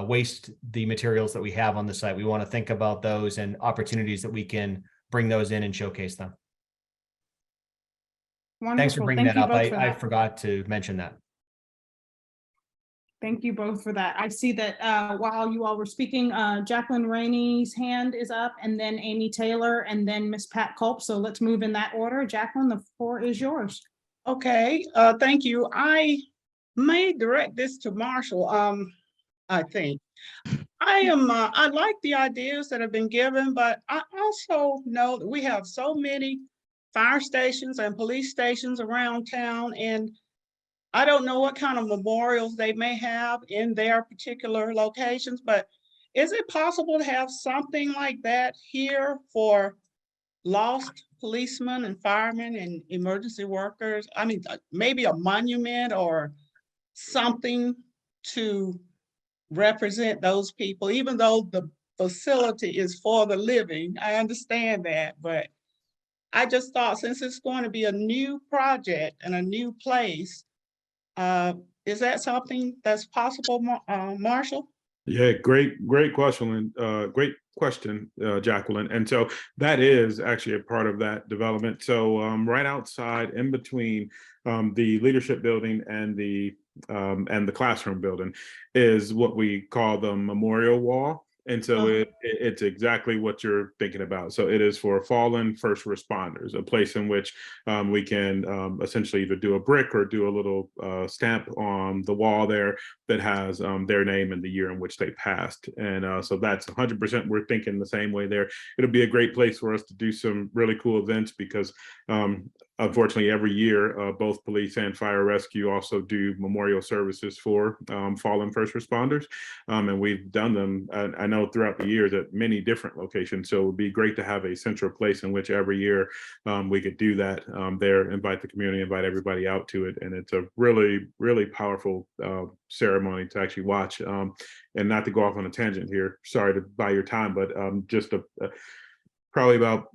waste the materials that we have on the site. We want to think about those and opportunities that we can bring those in and showcase them. Wonderful. Thanks for bringing Thank that you up. both for I that. forgot to mention that. Thank you both for that. I see that while you all were speaking, Jacqueline Rainey's hand is up, and then Amy Taylor, and then Miss Pat Culp. So let's move in that order. Jacqueline, the floor is yours. Okay, thank you. I may direct this to Marshall, I think. I like the ideas that have been given, but I also know that we have so many fire stations and police stations around town, and I don't know what kind of memorials they may have in their particular locations, but is it possible to have something like that here for lost policemen and firemen and emergency workers? I mean, maybe a monument or something to represent those people, even though the facility is for the living. I understand that, but I just thought since it's going to be a new project and a new place, is that something that's possible, Marshall? Yeah, great question, great question, Jacqueline. And so that is actually a part of that development. So right outside, in between the leadership building and the classroom building, is what we call the memorial wall. And so it's exactly what you're thinking about. So it is for fallen first responders, a place in which we can essentially either do a brick or do a little stamp on the wall there that has their name and the year in which they passed. And so that's 100%, we're thinking the same way there. It'll be a great place for us to do some really cool events because unfortunately, every year, both police and fire rescue also do memorial services for fallen first responders. And we've done them, I know, throughout the years at many different locations. So it would be great to have a central place in which every year we could do that there, invite the community, invite everybody out to it. And it's a really, really powerful ceremony to actually watch. And not to go off on a tangent here, sorry to buy your time, but just probably about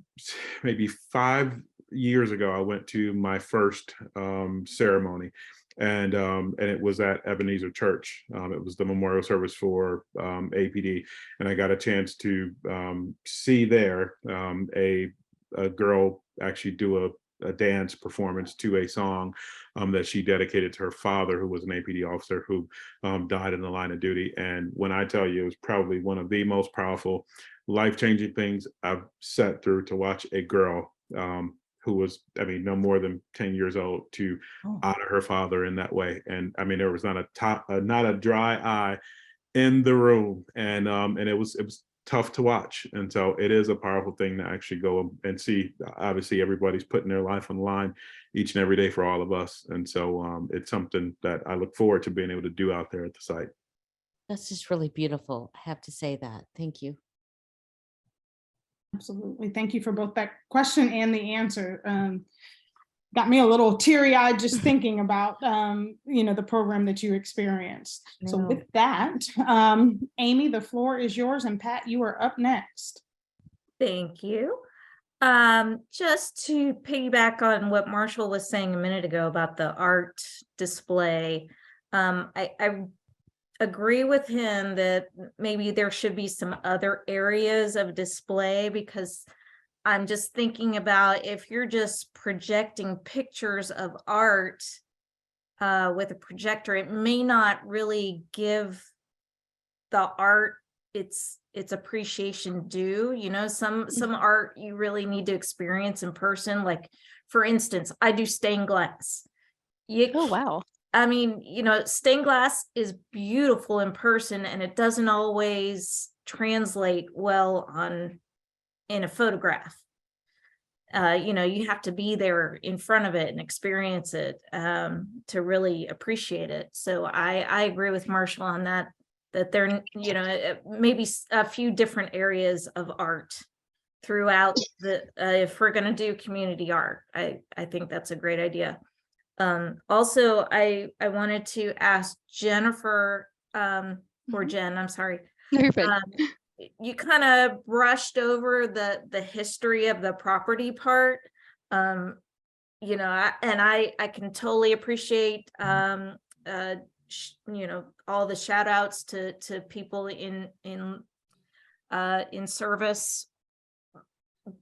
maybe 5 years ago, I went to my first ceremony, and it was at Ebenezer Church. It was the memorial service for APD, and I got a chance to see there a girl actually do a dance performance to a song that she dedicated to her father, who was an APD officer who died in the line of duty. And when I tell you, it was probably one of the most powerful, life-changing things I've sat through, to watch a girl who was, I mean, no more than 10 years old to honor her father in that way. And I mean, there was not a dry eye in the room, and it was tough to watch. And so it is a powerful thing to actually go and see. Obviously, everybody's putting their life on the line each and every day for all of us. And so it's something that I look forward to being able to do out there at the site. That's just really beautiful. I have to say that. Thank you. Absolutely. Thank you for both that question and the answer. Got me a little teary-eyed just thinking about, the program that you experienced. So with that, Amy, the floor is yours, and Pat, you are up next. Thank you. Just to piggyback on what Marshall was saying a minute ago about the art display, I agree with him that maybe there should be some other areas of display, because I'm just thinking about if you're just projecting pictures of art with a projector, it may not really give the art its appreciation due. You know, some art you really need to experience in person. Like, for instance, I do stained glass. Oh, wow. I mean, stained glass is beautiful in person, and it doesn't always translate well in a photograph. You have to be there in front of it and experience it to really appreciate it. So I agree with Marshall on that there, maybe a few different areas of art throughout if we're going to do community art. I think that's a great idea. Also, I wanted to ask Jennifer, or Jen, I'm sorry. You kind of brushed over the history of the property part, and I can totally appreciate, all the shout outs to people in service.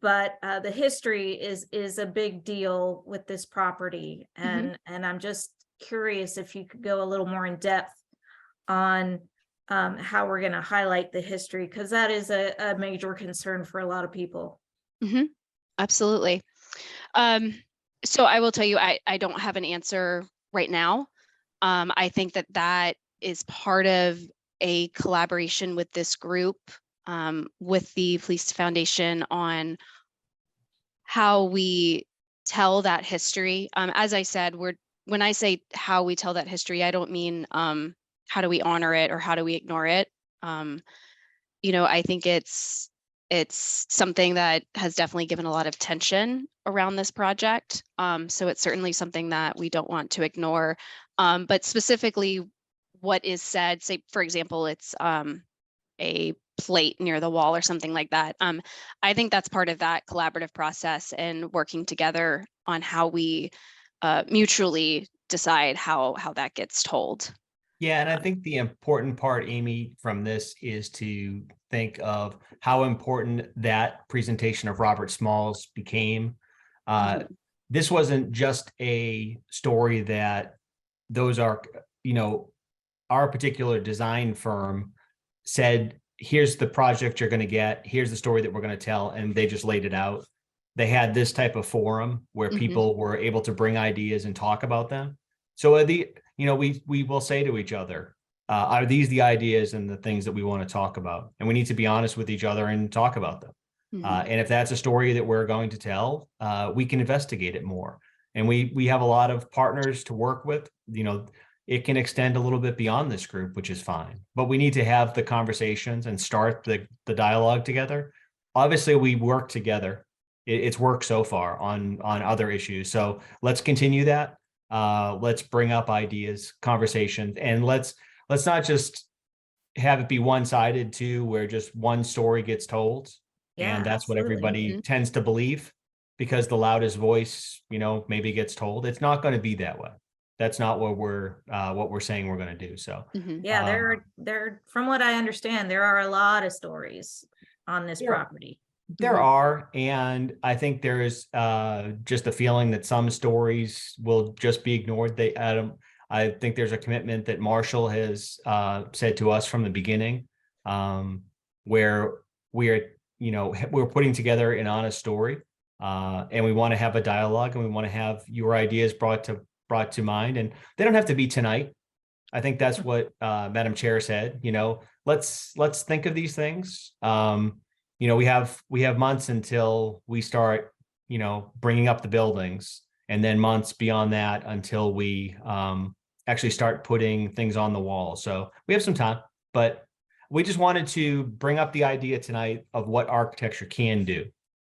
But the history is a big deal with this property, and I'm just curious if you could go a little more in depth on how we're going to highlight the history, because that is a major concern for a lot of people. Absolutely. So I will tell you, I don't have an answer right now. I think that is part of a collaboration with this group, with the Police Foundation, on how we tell that history. As I said, when I say how we tell that history, I don't mean how do we honor it or how do we ignore it. I think it's something that has definitely given a lot of tension around this project. So it's certainly something that we don't want to ignore. But specifically what is said, say, for example, it's a plate near the wall or something like that. I think that's part of that collaborative process and working together on how we mutually decide how that gets told. Yeah, and I think the important part, Amy, from this is to think of how important that presentation of Robert Smalls became. This wasn't just a story that those are, our particular design firm said, here's the project you're going to get, here's the story that we're going to tell, and they just laid it out. They had this type of forum where people were able to bring ideas and talk about them. So we will say to each other, are these the ideas and the things that we want to talk about? And we need to be honest with each other and talk about them. And if that's a story that we're going to tell, we can investigate it more. And we have a lot of partners to work with. It can extend a little bit beyond this group, which is fine. But we need to have the conversations and start the dialogue together. Obviously, we work together. It's worked so far on other issues. So let's continue that. Let's bring up ideas, conversations, and let's not just have it be one-sided too, where just one story gets told. Yeah, and that's what absolutely. everybody tends to believe because the loudest voice, maybe gets told. It's not going to be that way. That's not what we're saying we're going to do. So yeah, there, from what I understand, there are a lot of stories on this property. There are, and I think there is just a feeling that some stories will just be ignored. I think there's a commitment that Marshall has said to us from the beginning, where we're putting together an honest story, and we want to have a dialogue, and we want to have your ideas brought to mind, and they don't have to be tonight. I think that's what Madam Chair said. Let's think of these things. We have months until we start, bringing up the buildings, and then months beyond that until we actually start putting things on the wall. So we have some time, but we just wanted to bring up the idea tonight of what architecture can do.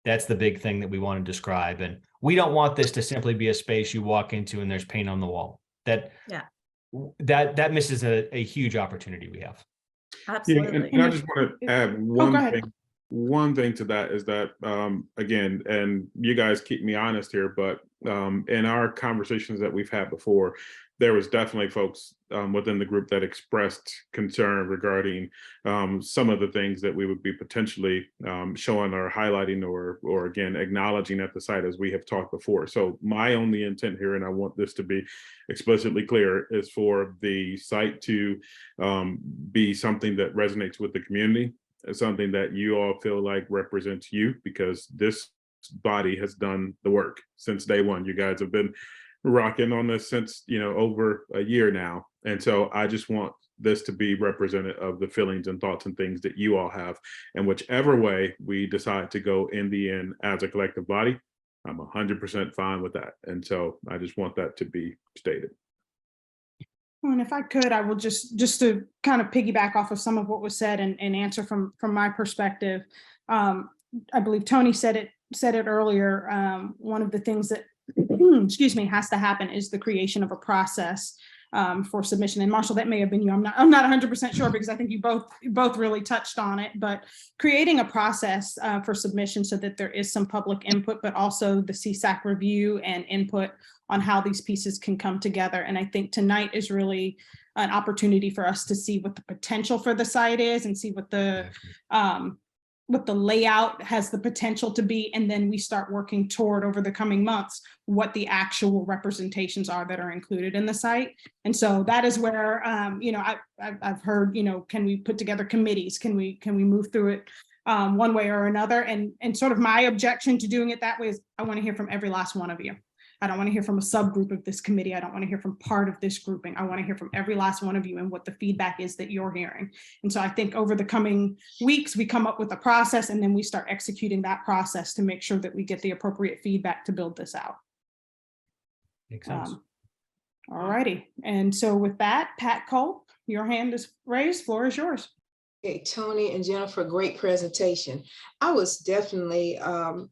That's the big thing that we want to describe. And we don't want this to simply be a space you walk into and there's paint on the wall. That misses a huge opportunity we have. Absolutely. And I just want to add one thing to that is that, again, and you guys keep me honest here, but in our conversations that we've had before, there was definitely folks within the group that expressed concern regarding some of the things that we would be potentially showing or highlighting or again, acknowledging at the site as we have talked before. So my only intent here, and I want this to be explicitly clear, is for the site to be something that resonates with the community, something that you all feel like represents you, because this body has done the work since day one. You guys have been rocking on this since over a year now, and so I just want this to be representative of the feelings and thoughts and things that you all have, and whichever way we decide to go in the end as a collective body, I'm 100% fine with that. And so I just want that to be stated. And if I could, I will just to kind of piggyback off of some of what was said and answer from my perspective. I believe Tony said it earlier. One of the things that has to happen is the creation of a process for submission. And Marshall, that may have been you. I'm not 100% sure, because I think you both really touched on it. But creating a process for submission so that there is some public input, but also the CSAC review and input on how these pieces can come together. And I think tonight is really an opportunity for us to see what the potential for the site is and see what the layout has the potential to be, and then we start working toward, over the coming months, what the actual representations are that are included in the site. And so that is where, I've heard, can we put together committees? Can we move through it one way or another? And sort of my objection to doing it that way is I want to hear from every last one of you. I don't want to hear from a subgroup of this committee. I don't want to hear from part of this grouping. I want to hear from every last one of you and what the feedback is that you're hearing. And so I think over the coming weeks, we come up with a process, and then we start executing that process to make sure that we get the appropriate feedback to build this out. Makes sense. All righty. And so with that, Pat Culp, your hand is raised. Floor is yours. Okay, Tony and Jennifer, great presentation. I was definitely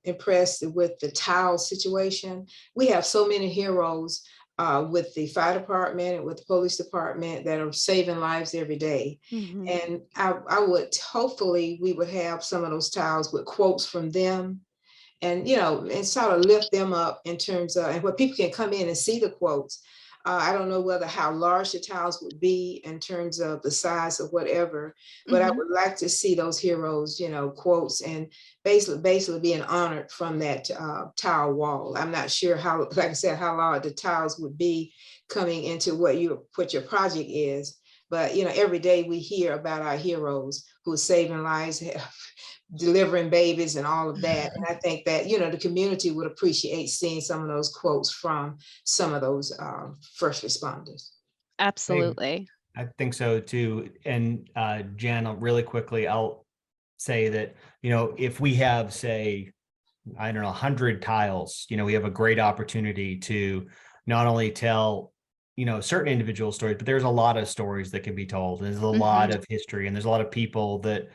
impressed with the tile situation. We have so many heroes with the fire department and with the police department that are saving lives every day. Mhm. And I would, hopefully, we would have some of those tiles with quotes from them and, and sort of lift them up in terms of, and where people can come in and see the quotes. I don't know how large the tiles would be in terms of the size of whatever, but I would like to see those heroes, quotes and basically being honored from that tile wall. I'm not sure how, like I said, how large the tiles would be coming into what your project is. But, every day we hear about our heroes who are saving lives, delivering babies and all of that. And I think that, the community would appreciate seeing some of those quotes from some of those first responders. Absolutely. I think so too. And Jen, really quickly, I'll say that, if we have, say, I don't know, 100 tiles, we have a great opportunity to not only tell, certain individual stories, but there's a lot of stories that can be told. There's a lot of history and there's a lot of people that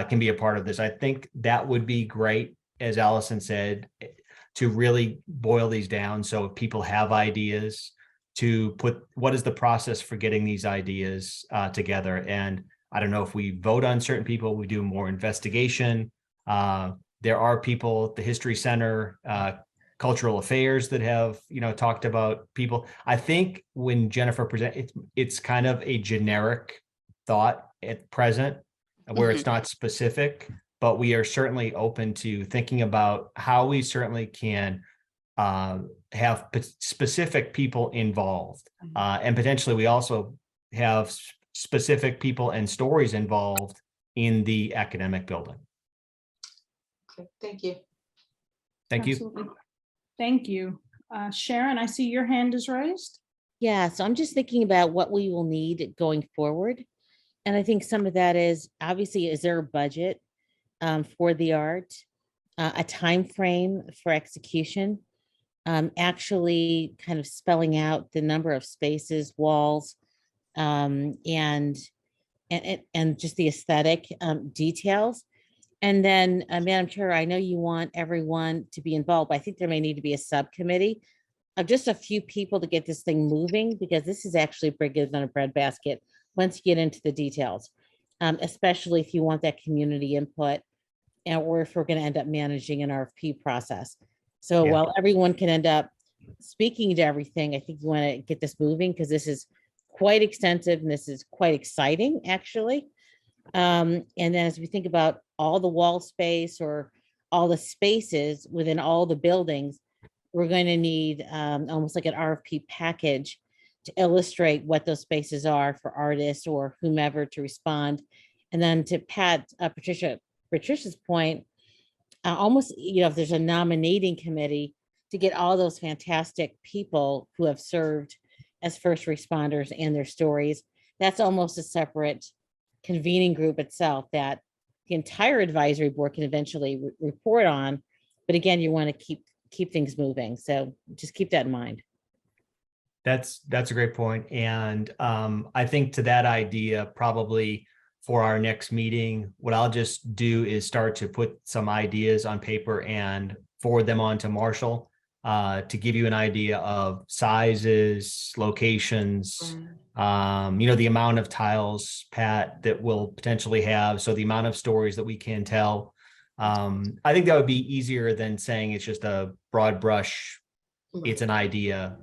can be a part of this. I think that would be great, as Allison said, to really boil these down. So if people have ideas, to put what is the process for getting these ideas together. And I don't know if we vote on certain people, we do more investigation. There are people at the History Center, Cultural Affairs that have, talked about people. I think when Jennifer presents, it's kind of a generic thought at present, where it's not specific, but we are certainly open to thinking about how we certainly can have specific people involved. And potentially we also have specific people and stories involved in the academic building. Okay, thank you. Thank you. Absolutely. Thank you. Sharon, I see your hand is raised. Yeah, so I'm just thinking about what we will need going forward. And I think some of that is, obviously, is there a budget for the art, a time frame for execution, actually kind of spelling out the number of spaces, walls, and just the aesthetic details. And then, Madam Chair, I know you want everyone to be involved, but I think there may need to be a subcommittee of just a few people to get this thing moving, because this is actually bigger than a breadbasket once you get into the details, especially if you want that community input, or if we're going to end up managing an RFP process. So Yeah. while everyone can end up speaking to everything, I think you want to get this moving, because this is quite extensive and this is quite exciting, actually. And then as we think about all the wall space or all the spaces within all the buildings, we're going to need almost like an RFP package to illustrate what those spaces are for artists or whomever to respond. And then to Patricia's point, almost, if there's a nominating committee to get all those fantastic people who have served as first responders and their stories, that's almost a separate convening group itself that the entire advisory board can eventually report on. But again, you want to keep things moving. So just keep that in mind. That's a great point. And I think to that idea, probably for our next meeting, what I'll just do is start to put some ideas on paper and forward them on to Marshall to give you an idea of sizes, locations, the amount of tiles, Pat, that we'll potentially have. So the amount of stories that we can tell. I think that would be easier than saying it's just a broad brush. It's an idea.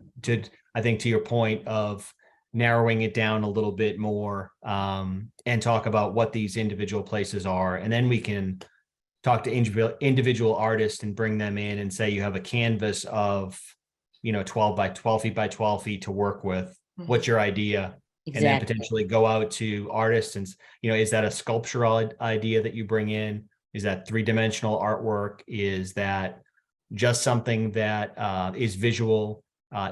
I think to your point of narrowing it down a little bit more and talk about what these individual places are. And then we can talk to individual artists and bring them in and say, you have a canvas of, 12 by 12 feet by 12 feet to work with. What's your idea? Exactly. And then potentially go out to artists and, is that a sculptural idea that you bring in? Is that 3-dimensional artwork? Is that just something that is visual?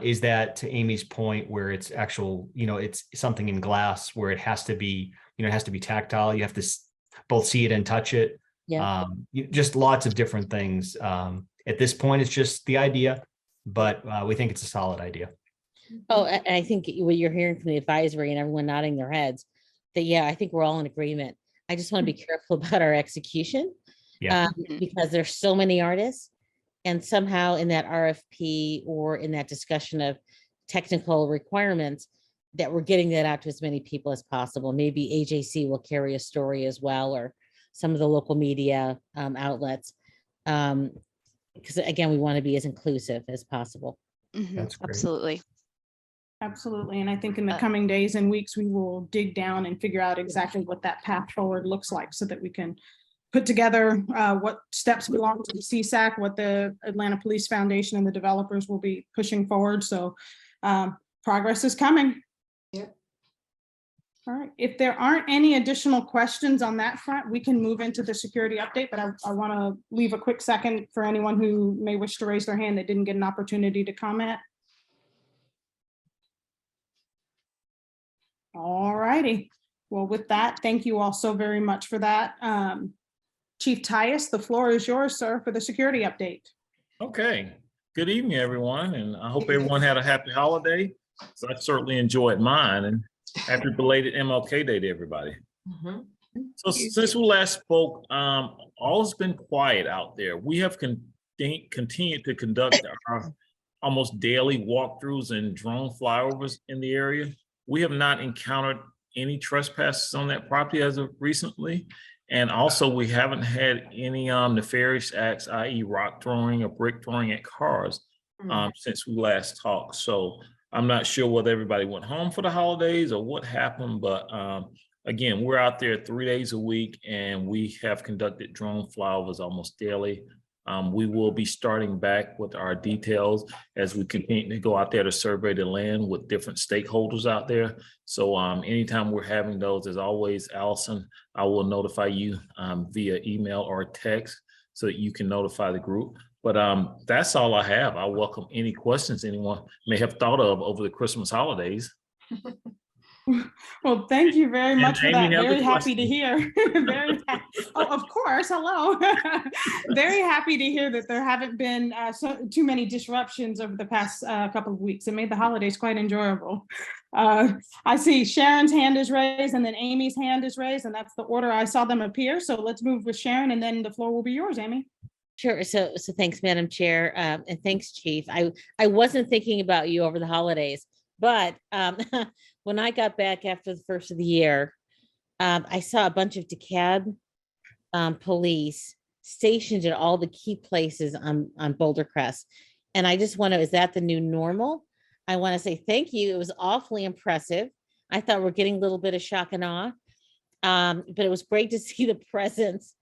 Is that, to Amy's point, where it's actual, it's something in glass where it has to be, it has to be tactile. You have to both see it and touch it. Yeah. Just lots of different things. At this point, it's just the idea, but we think it's a solid idea. Oh, I think what you're hearing from the advisory and everyone nodding their heads, that, yeah, I think we're all in agreement. I just want to be careful about our execution, because there's so many artists, and somehow in that RFP or in that discussion of technical requirements, that we're getting that out to as many people as possible. Maybe AJC will carry a story as well, or some of the local media outlets. Because again, we want to be as inclusive as possible. Mhm, That's great. absolutely. Absolutely. And I think in the coming days and weeks, we will dig down and figure out exactly what that path forward looks like so that we can put together what steps belong to the CSAC, what the Atlanta Police Foundation and the developers will be pushing forward. So progress is coming. Yep. All right. If there aren't any additional questions on that front, we can move into the security update, but I want to leave a quick second for anyone who may wish to raise their hand that didn't get an opportunity to comment. All righty. Well, with that, thank you all so very much for that. Chief Tyus, the floor is yours, sir, for the security update. Okay. Good evening, everyone, and I hope everyone had a happy holiday. So I certainly enjoyed mine, and happy belated MLK Day to everybody. So since we last spoke, all has been quiet out there. We have continued to conduct our almost daily walkthroughs and drone flyovers in the area. We have not encountered any trespasses on that property as of recently. And also we haven't had any nefarious acts, i.e. rock throwing or brick throwing at cars since we last talked. So I'm not sure whether everybody went home for the holidays or what happened, but again, we're out there 3 days a week and we have conducted drone flyovers almost daily. We will be starting back with our details as we continue to go out there to survey the land with different stakeholders out there. So anytime we're having those, as always, Allison, I will notify you via email or text so that you can notify the group. But that's all I have. I welcome any questions anyone may have thought of over the Christmas holidays. Well, thank you very much for that. Amy, Very happy to hear. Very oh, of course. Hello. Very happy to hear that there haven't been too many disruptions over the past couple of weeks. It made the holidays quite enjoyable. I see Sharon's hand is raised and then Amy's hand is raised, and that's the order I saw them appear. So let's move with Sharon and then the floor will be yours, Amy. Sure. So thanks, Madam Chair, and thanks, Chief. I wasn't thinking about you over the holidays, but when I got back after the first of the year, I saw a bunch of DeKalb police stationed at all the key places on Boulder Crest. And I just want to, is that the new normal? I want to say thank you. It was awfully impressive. I thought we're getting a little bit of shock and awe, but it was great to see the presence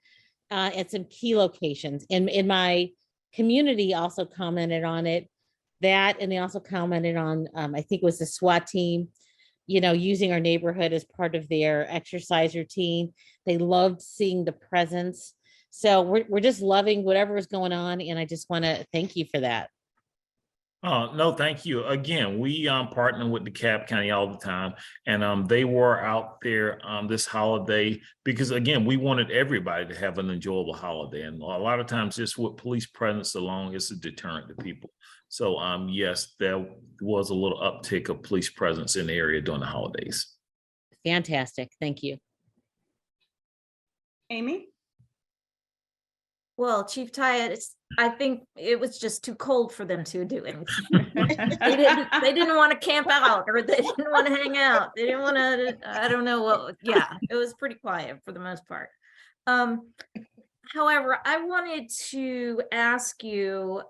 at some key locations. In my community also commented on it, that, and they also commented on, I think it was the SWAT team, you know, using our neighborhood as part of their exercise routine. They loved seeing the presence. So we're just loving whatever is going on. And I just want to thank you for that. No, thank you. Again, we partner with DeKalb County all the time, and they were out there this holiday because, again, we wanted everybody to have an enjoyable holiday. And a lot of times just with police presence alone, it's a deterrent to people. So yes, there was a little uptick of police presence in the area during the holidays. Fantastic. Thank you. Amy? Well, Chief Ty, I think it was just too cold for them to do anything. They didn't want to camp out, or they didn't want to hang out. They didn't want to, I don't know what, yeah, it was pretty quiet for the most part. However, I wanted to ask you,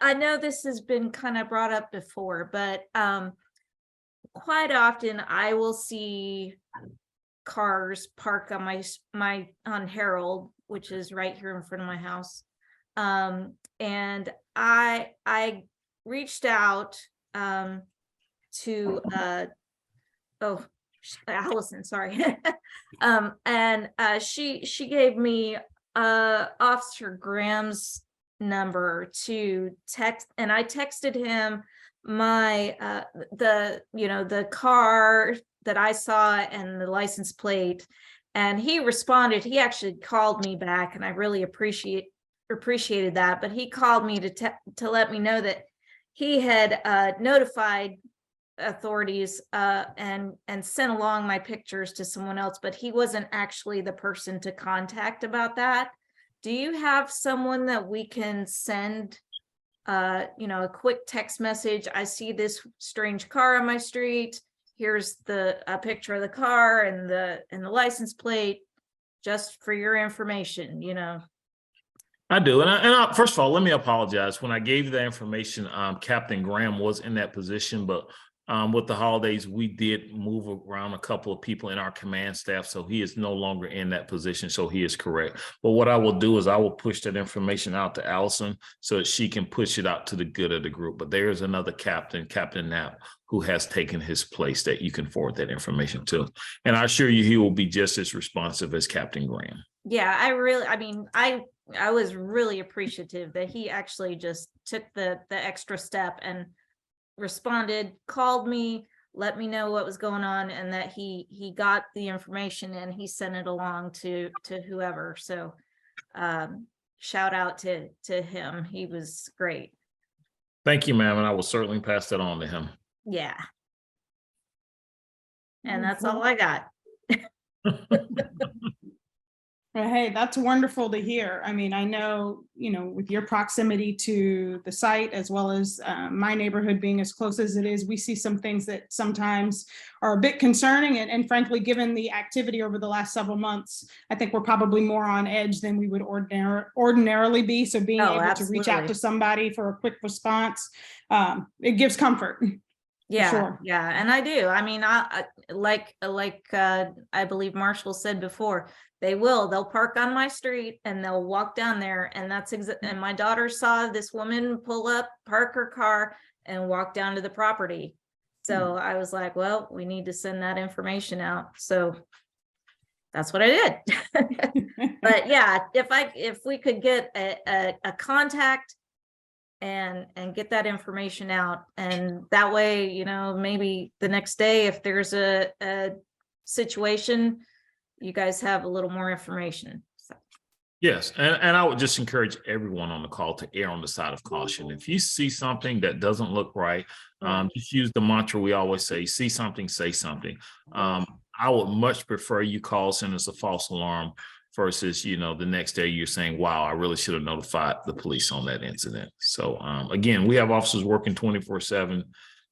I know this has been kind of brought up before, but quite often I will see cars park on on Harold, which is right here in front of my house. And I reached out to Allison, sorry. And she gave me Officer Graham's number to text, and I texted him my the car that I saw and the license plate, and he responded. He actually called me back, and I really appreciated that. But he called me to let me know that he had notified authorities and sent along my pictures to someone else, but he wasn't actually the person to contact about that. Do you have someone that we can send a quick text message. I see this strange car on my street. Here's a picture of the car and the license plate, just for your information, I do. And first of all, let me apologize. When I gave you the information, Captain Graham was in that position, but with the holidays, we did move around a couple of people in our command staff. So he is no longer in that position. So he is correct. But what I will do is I will push that information out to Allison so that she can push it out to the good of the group. But there is another captain, Captain Knapp, who has taken his place that you can forward that information to. And I assure you, he will be just as responsive as Captain Graham. Yeah, I was really appreciative that he actually just took the extra step and responded, called me, let me know what was going on, and that he got the information and he sent it along to whoever. So shout out to him. He was great. Thank you, ma'am. And I will certainly pass that on to him. Yeah. And that's all I got. Well, hey, that's wonderful to hear. I mean, I know, with your proximity to the site, as well as my neighborhood being as close as it is, we see some things that sometimes are a bit concerning. And frankly, given the activity over the last several months, I think we're probably more on edge than we would ordinarily be. So being able to reach out to somebody for a quick response, it gives comfort. Yeah, sure. Yeah, and I do. I mean, I believe Marshall said before, they'll park on my street and they'll walk down there, and and my daughter saw this woman pull up, park her car, and walk down to the property. So I was like, well, we need to send that information out. So that's what I did. But yeah, if we could get a contact and get that information out, and that way, maybe the next day, if there's a situation, you guys have a little more information. So. Yes, and I would just encourage everyone on the call to err on the side of caution. If you see something that doesn't look right, just use the mantra we always say: see something, say something. I would much prefer you call, send us a false alarm versus, the next day you're saying, wow, I really should have notified the police on that incident. So again, we have officers working 24/7.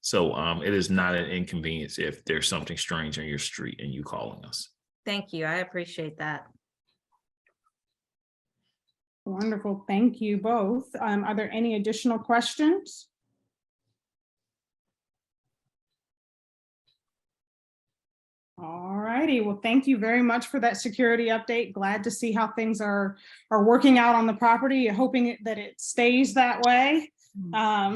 So it is not an inconvenience if there's something strange on your street and you calling us. Thank you. I appreciate that. Wonderful. Thank you both. Are there any additional questions? All righty. Well, thank you very much for that security update. Glad to see how things are working out on the property, hoping that it stays that way. I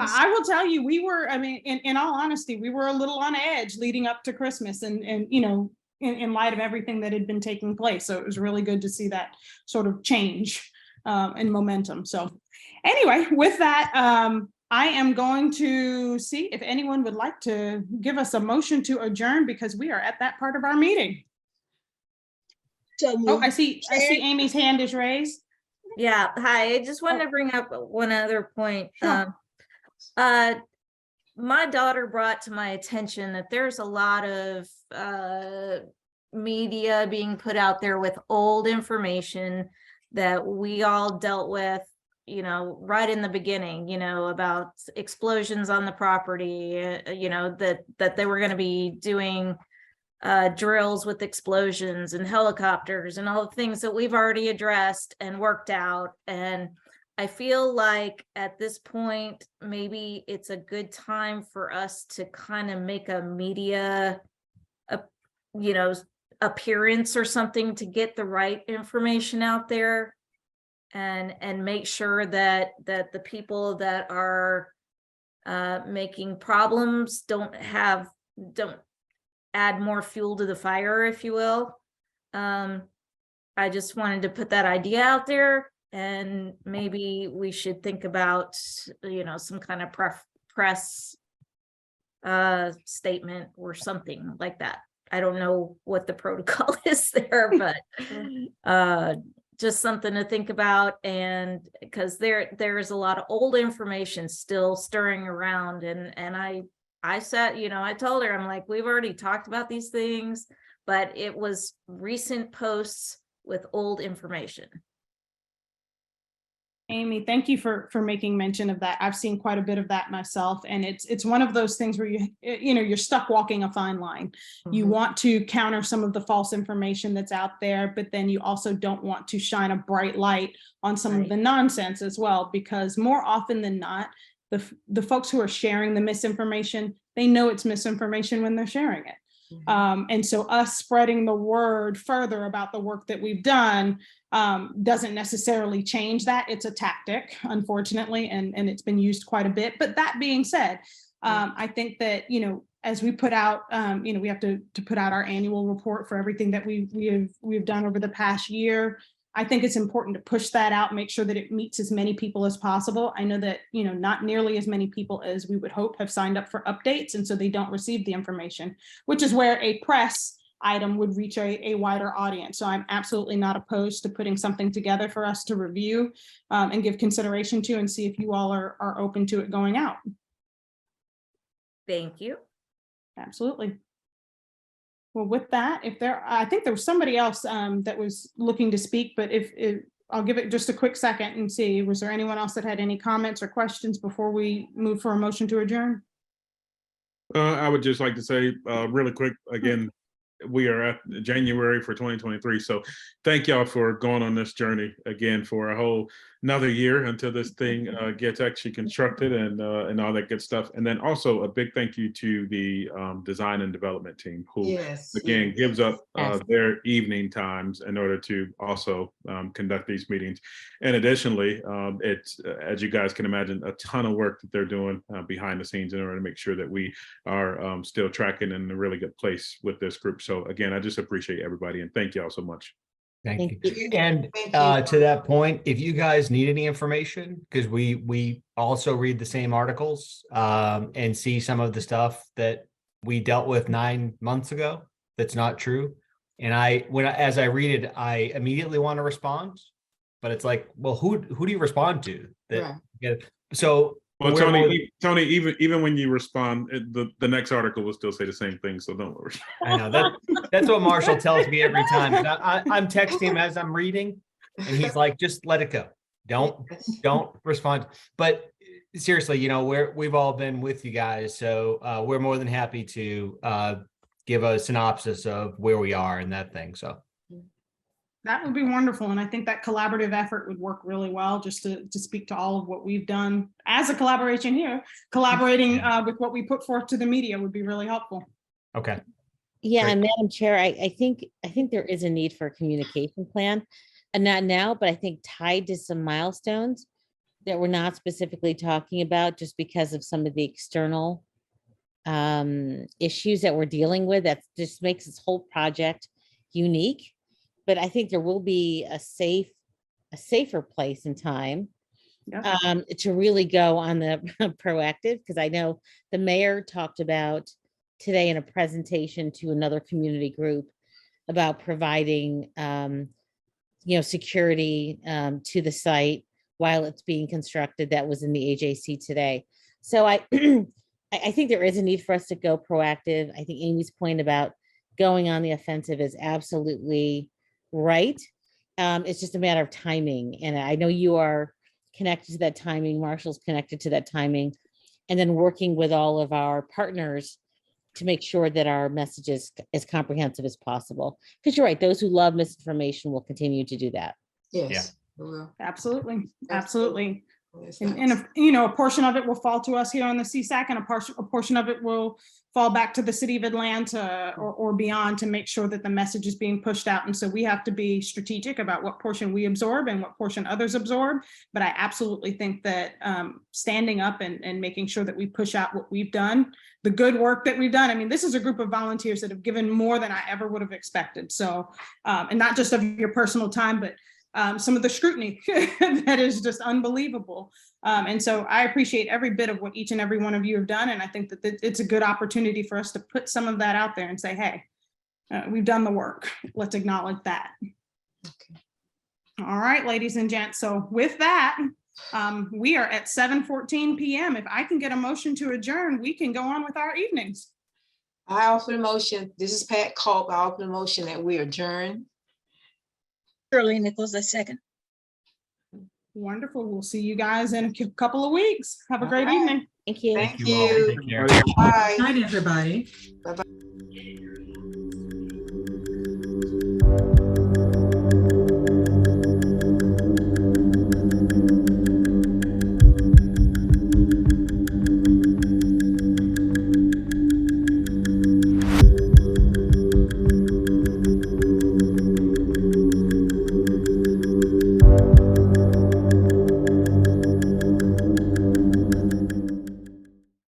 will tell you, we were, in all honesty, we were a little on edge leading up to Christmas and in light of everything that had been taking place. So it was really good to see that sort of change in momentum. So anyway, with that, I am going to see if anyone would like to give us a motion to adjourn, because we are at that part of our meeting. Oh, I see Amy's hand is raised. Yeah, hi. I just wanted to bring up one other point. Sure. My daughter brought to my attention that there's a lot of media being put out there with old information that we all dealt with, right in the beginning, about explosions on the property, that they were going to be doing drills with explosions and helicopters and all the things that we've already addressed and worked out. And I feel like at this point, maybe it's a good time for us to kind of make a media, appearance or something to get the right information out there and make sure that the people that are making problems don't add more fuel to the fire, if you will. I just wanted to put that idea out there, and maybe we should think about, some kind of press statement or something like that. I don't know what the protocol is there, but just something to think about. And because there is a lot of old information still stirring around, and I said, I told her, I'm like, we've already talked about these things, but it was recent posts with old information. Amy, thank you for making mention of that. I've seen quite a bit of that myself, and it's one of those things where you're stuck walking a fine line. You Mhm. want to counter some of the false information that's out there, but then you also don't want to shine a bright light on some of Right. the nonsense as well, because more often than not, the folks who are sharing the misinformation, they know it's misinformation when they're sharing it. And so us spreading the word further about the work that we've done doesn't necessarily change that. It's a tactic, unfortunately, and it's been used quite a bit. But that being said, I think that, as we put out, we have to put out our annual report for everything that we've done over the past year. I think it's important to push that out, make sure that it meets as many people as possible. I know that, not nearly as many people as we would hope have signed up for updates, and so they don't receive the information, which is where a press item would reach a wider audience. So I'm absolutely not opposed to putting something together for us to review and give consideration to, and see if you all are open to it going out. Thank you. Absolutely. Well, with that, I think there was somebody else that was looking to speak, but if I'll give it just a quick second and see, was there anyone else that had any comments or questions before we move for a motion to adjourn? I would just like to say really quick, again, we are at January for 2023. So thank y'all for going on this journey again for a whole another year until this thing gets actually constructed and all that good stuff. And then also a big thank you to the design and development team who Yes. again gives up Yes. their evening times in order to also conduct these meetings. And additionally, it's as you guys can imagine, a ton of work that they're doing behind the scenes in order to make sure that we are still tracking in a really good place with this group. So again, I just appreciate everybody and thank y'all so much. Thank Thank you. And Thank you. to that point, if you guys need any information, because we also read the same articles and see some of the stuff that we dealt with 9 months ago, that's not true. And as I read it, I immediately want to respond, but it's like, well, who do you respond to? Right. So Well, we're more- Tony, even when you respond, the next article will still say the same thing. So don't worry. I know that's what Marshall tells me every time. I'm texting him as I'm reading, and he's like, "Just let it go. Don't respond." But seriously, we've all been with you guys, so we're more than happy to give a synopsis of where we are and that thing. So That would be wonderful. And I think that collaborative effort would work really well, just to speak to all of what we've done as a collaboration here. Collaborating with what we put forth to the media would be really helpful. okay, Yeah, Great. and Madam Chair, I think there is a need for a communication plan, and not now, but I think tied to some milestones that we're not specifically talking about just because of some of the external issues that we're dealing with. That just makes this whole project unique. But I think there will be a safer place and time Yep. to really go on the proactive, because I know the mayor talked about today in a presentation to another community group about providing security to the site while it's being constructed. That was in the AJC today. So I I think there is a need for us to go proactive. I think Amy's point about going on the offensive is absolutely right. It's just a matter of timing. And I know you are connected to that timing. Marshall's connected to that timing. And then working with all of our partners to make sure that our message is as comprehensive as possible. Because you're right, those who love misinformation will continue to do that. Yes. we will. Absolutely. Absolutely. Yes, And a portion of it will fall to us here on the CSAC, and a portion of it will fall back to the city of Atlanta or beyond to make sure that the message is being pushed out. And so we have to be strategic about what portion we absorb and what portion others absorb. But I absolutely think that standing up and making sure that we push out what we've done, the good work that we've done. I mean, this is a group of volunteers that have given more than I ever would have expected. So, and not just of your personal time, but some of the scrutiny that is just unbelievable. And so I appreciate every bit of what each and every one of you have done. And I think that it's a good opportunity for us to put some of that out there and say, hey, we've done the work. Let's acknowledge that. Okay. All right, ladies and gents. So with that, we are at 7:14 p.m. If I can get a motion to adjourn, we can go on with our evenings. I offer the motion. This is Pat Culp. I offer the motion that we adjourn. Shirley Nichols, a second. Wonderful. We'll see you guys in a couple of weeks. Have a great All right. evening. Thank you. Thank you all. you. Take care. Good Bye. night, everybody. Bye-bye.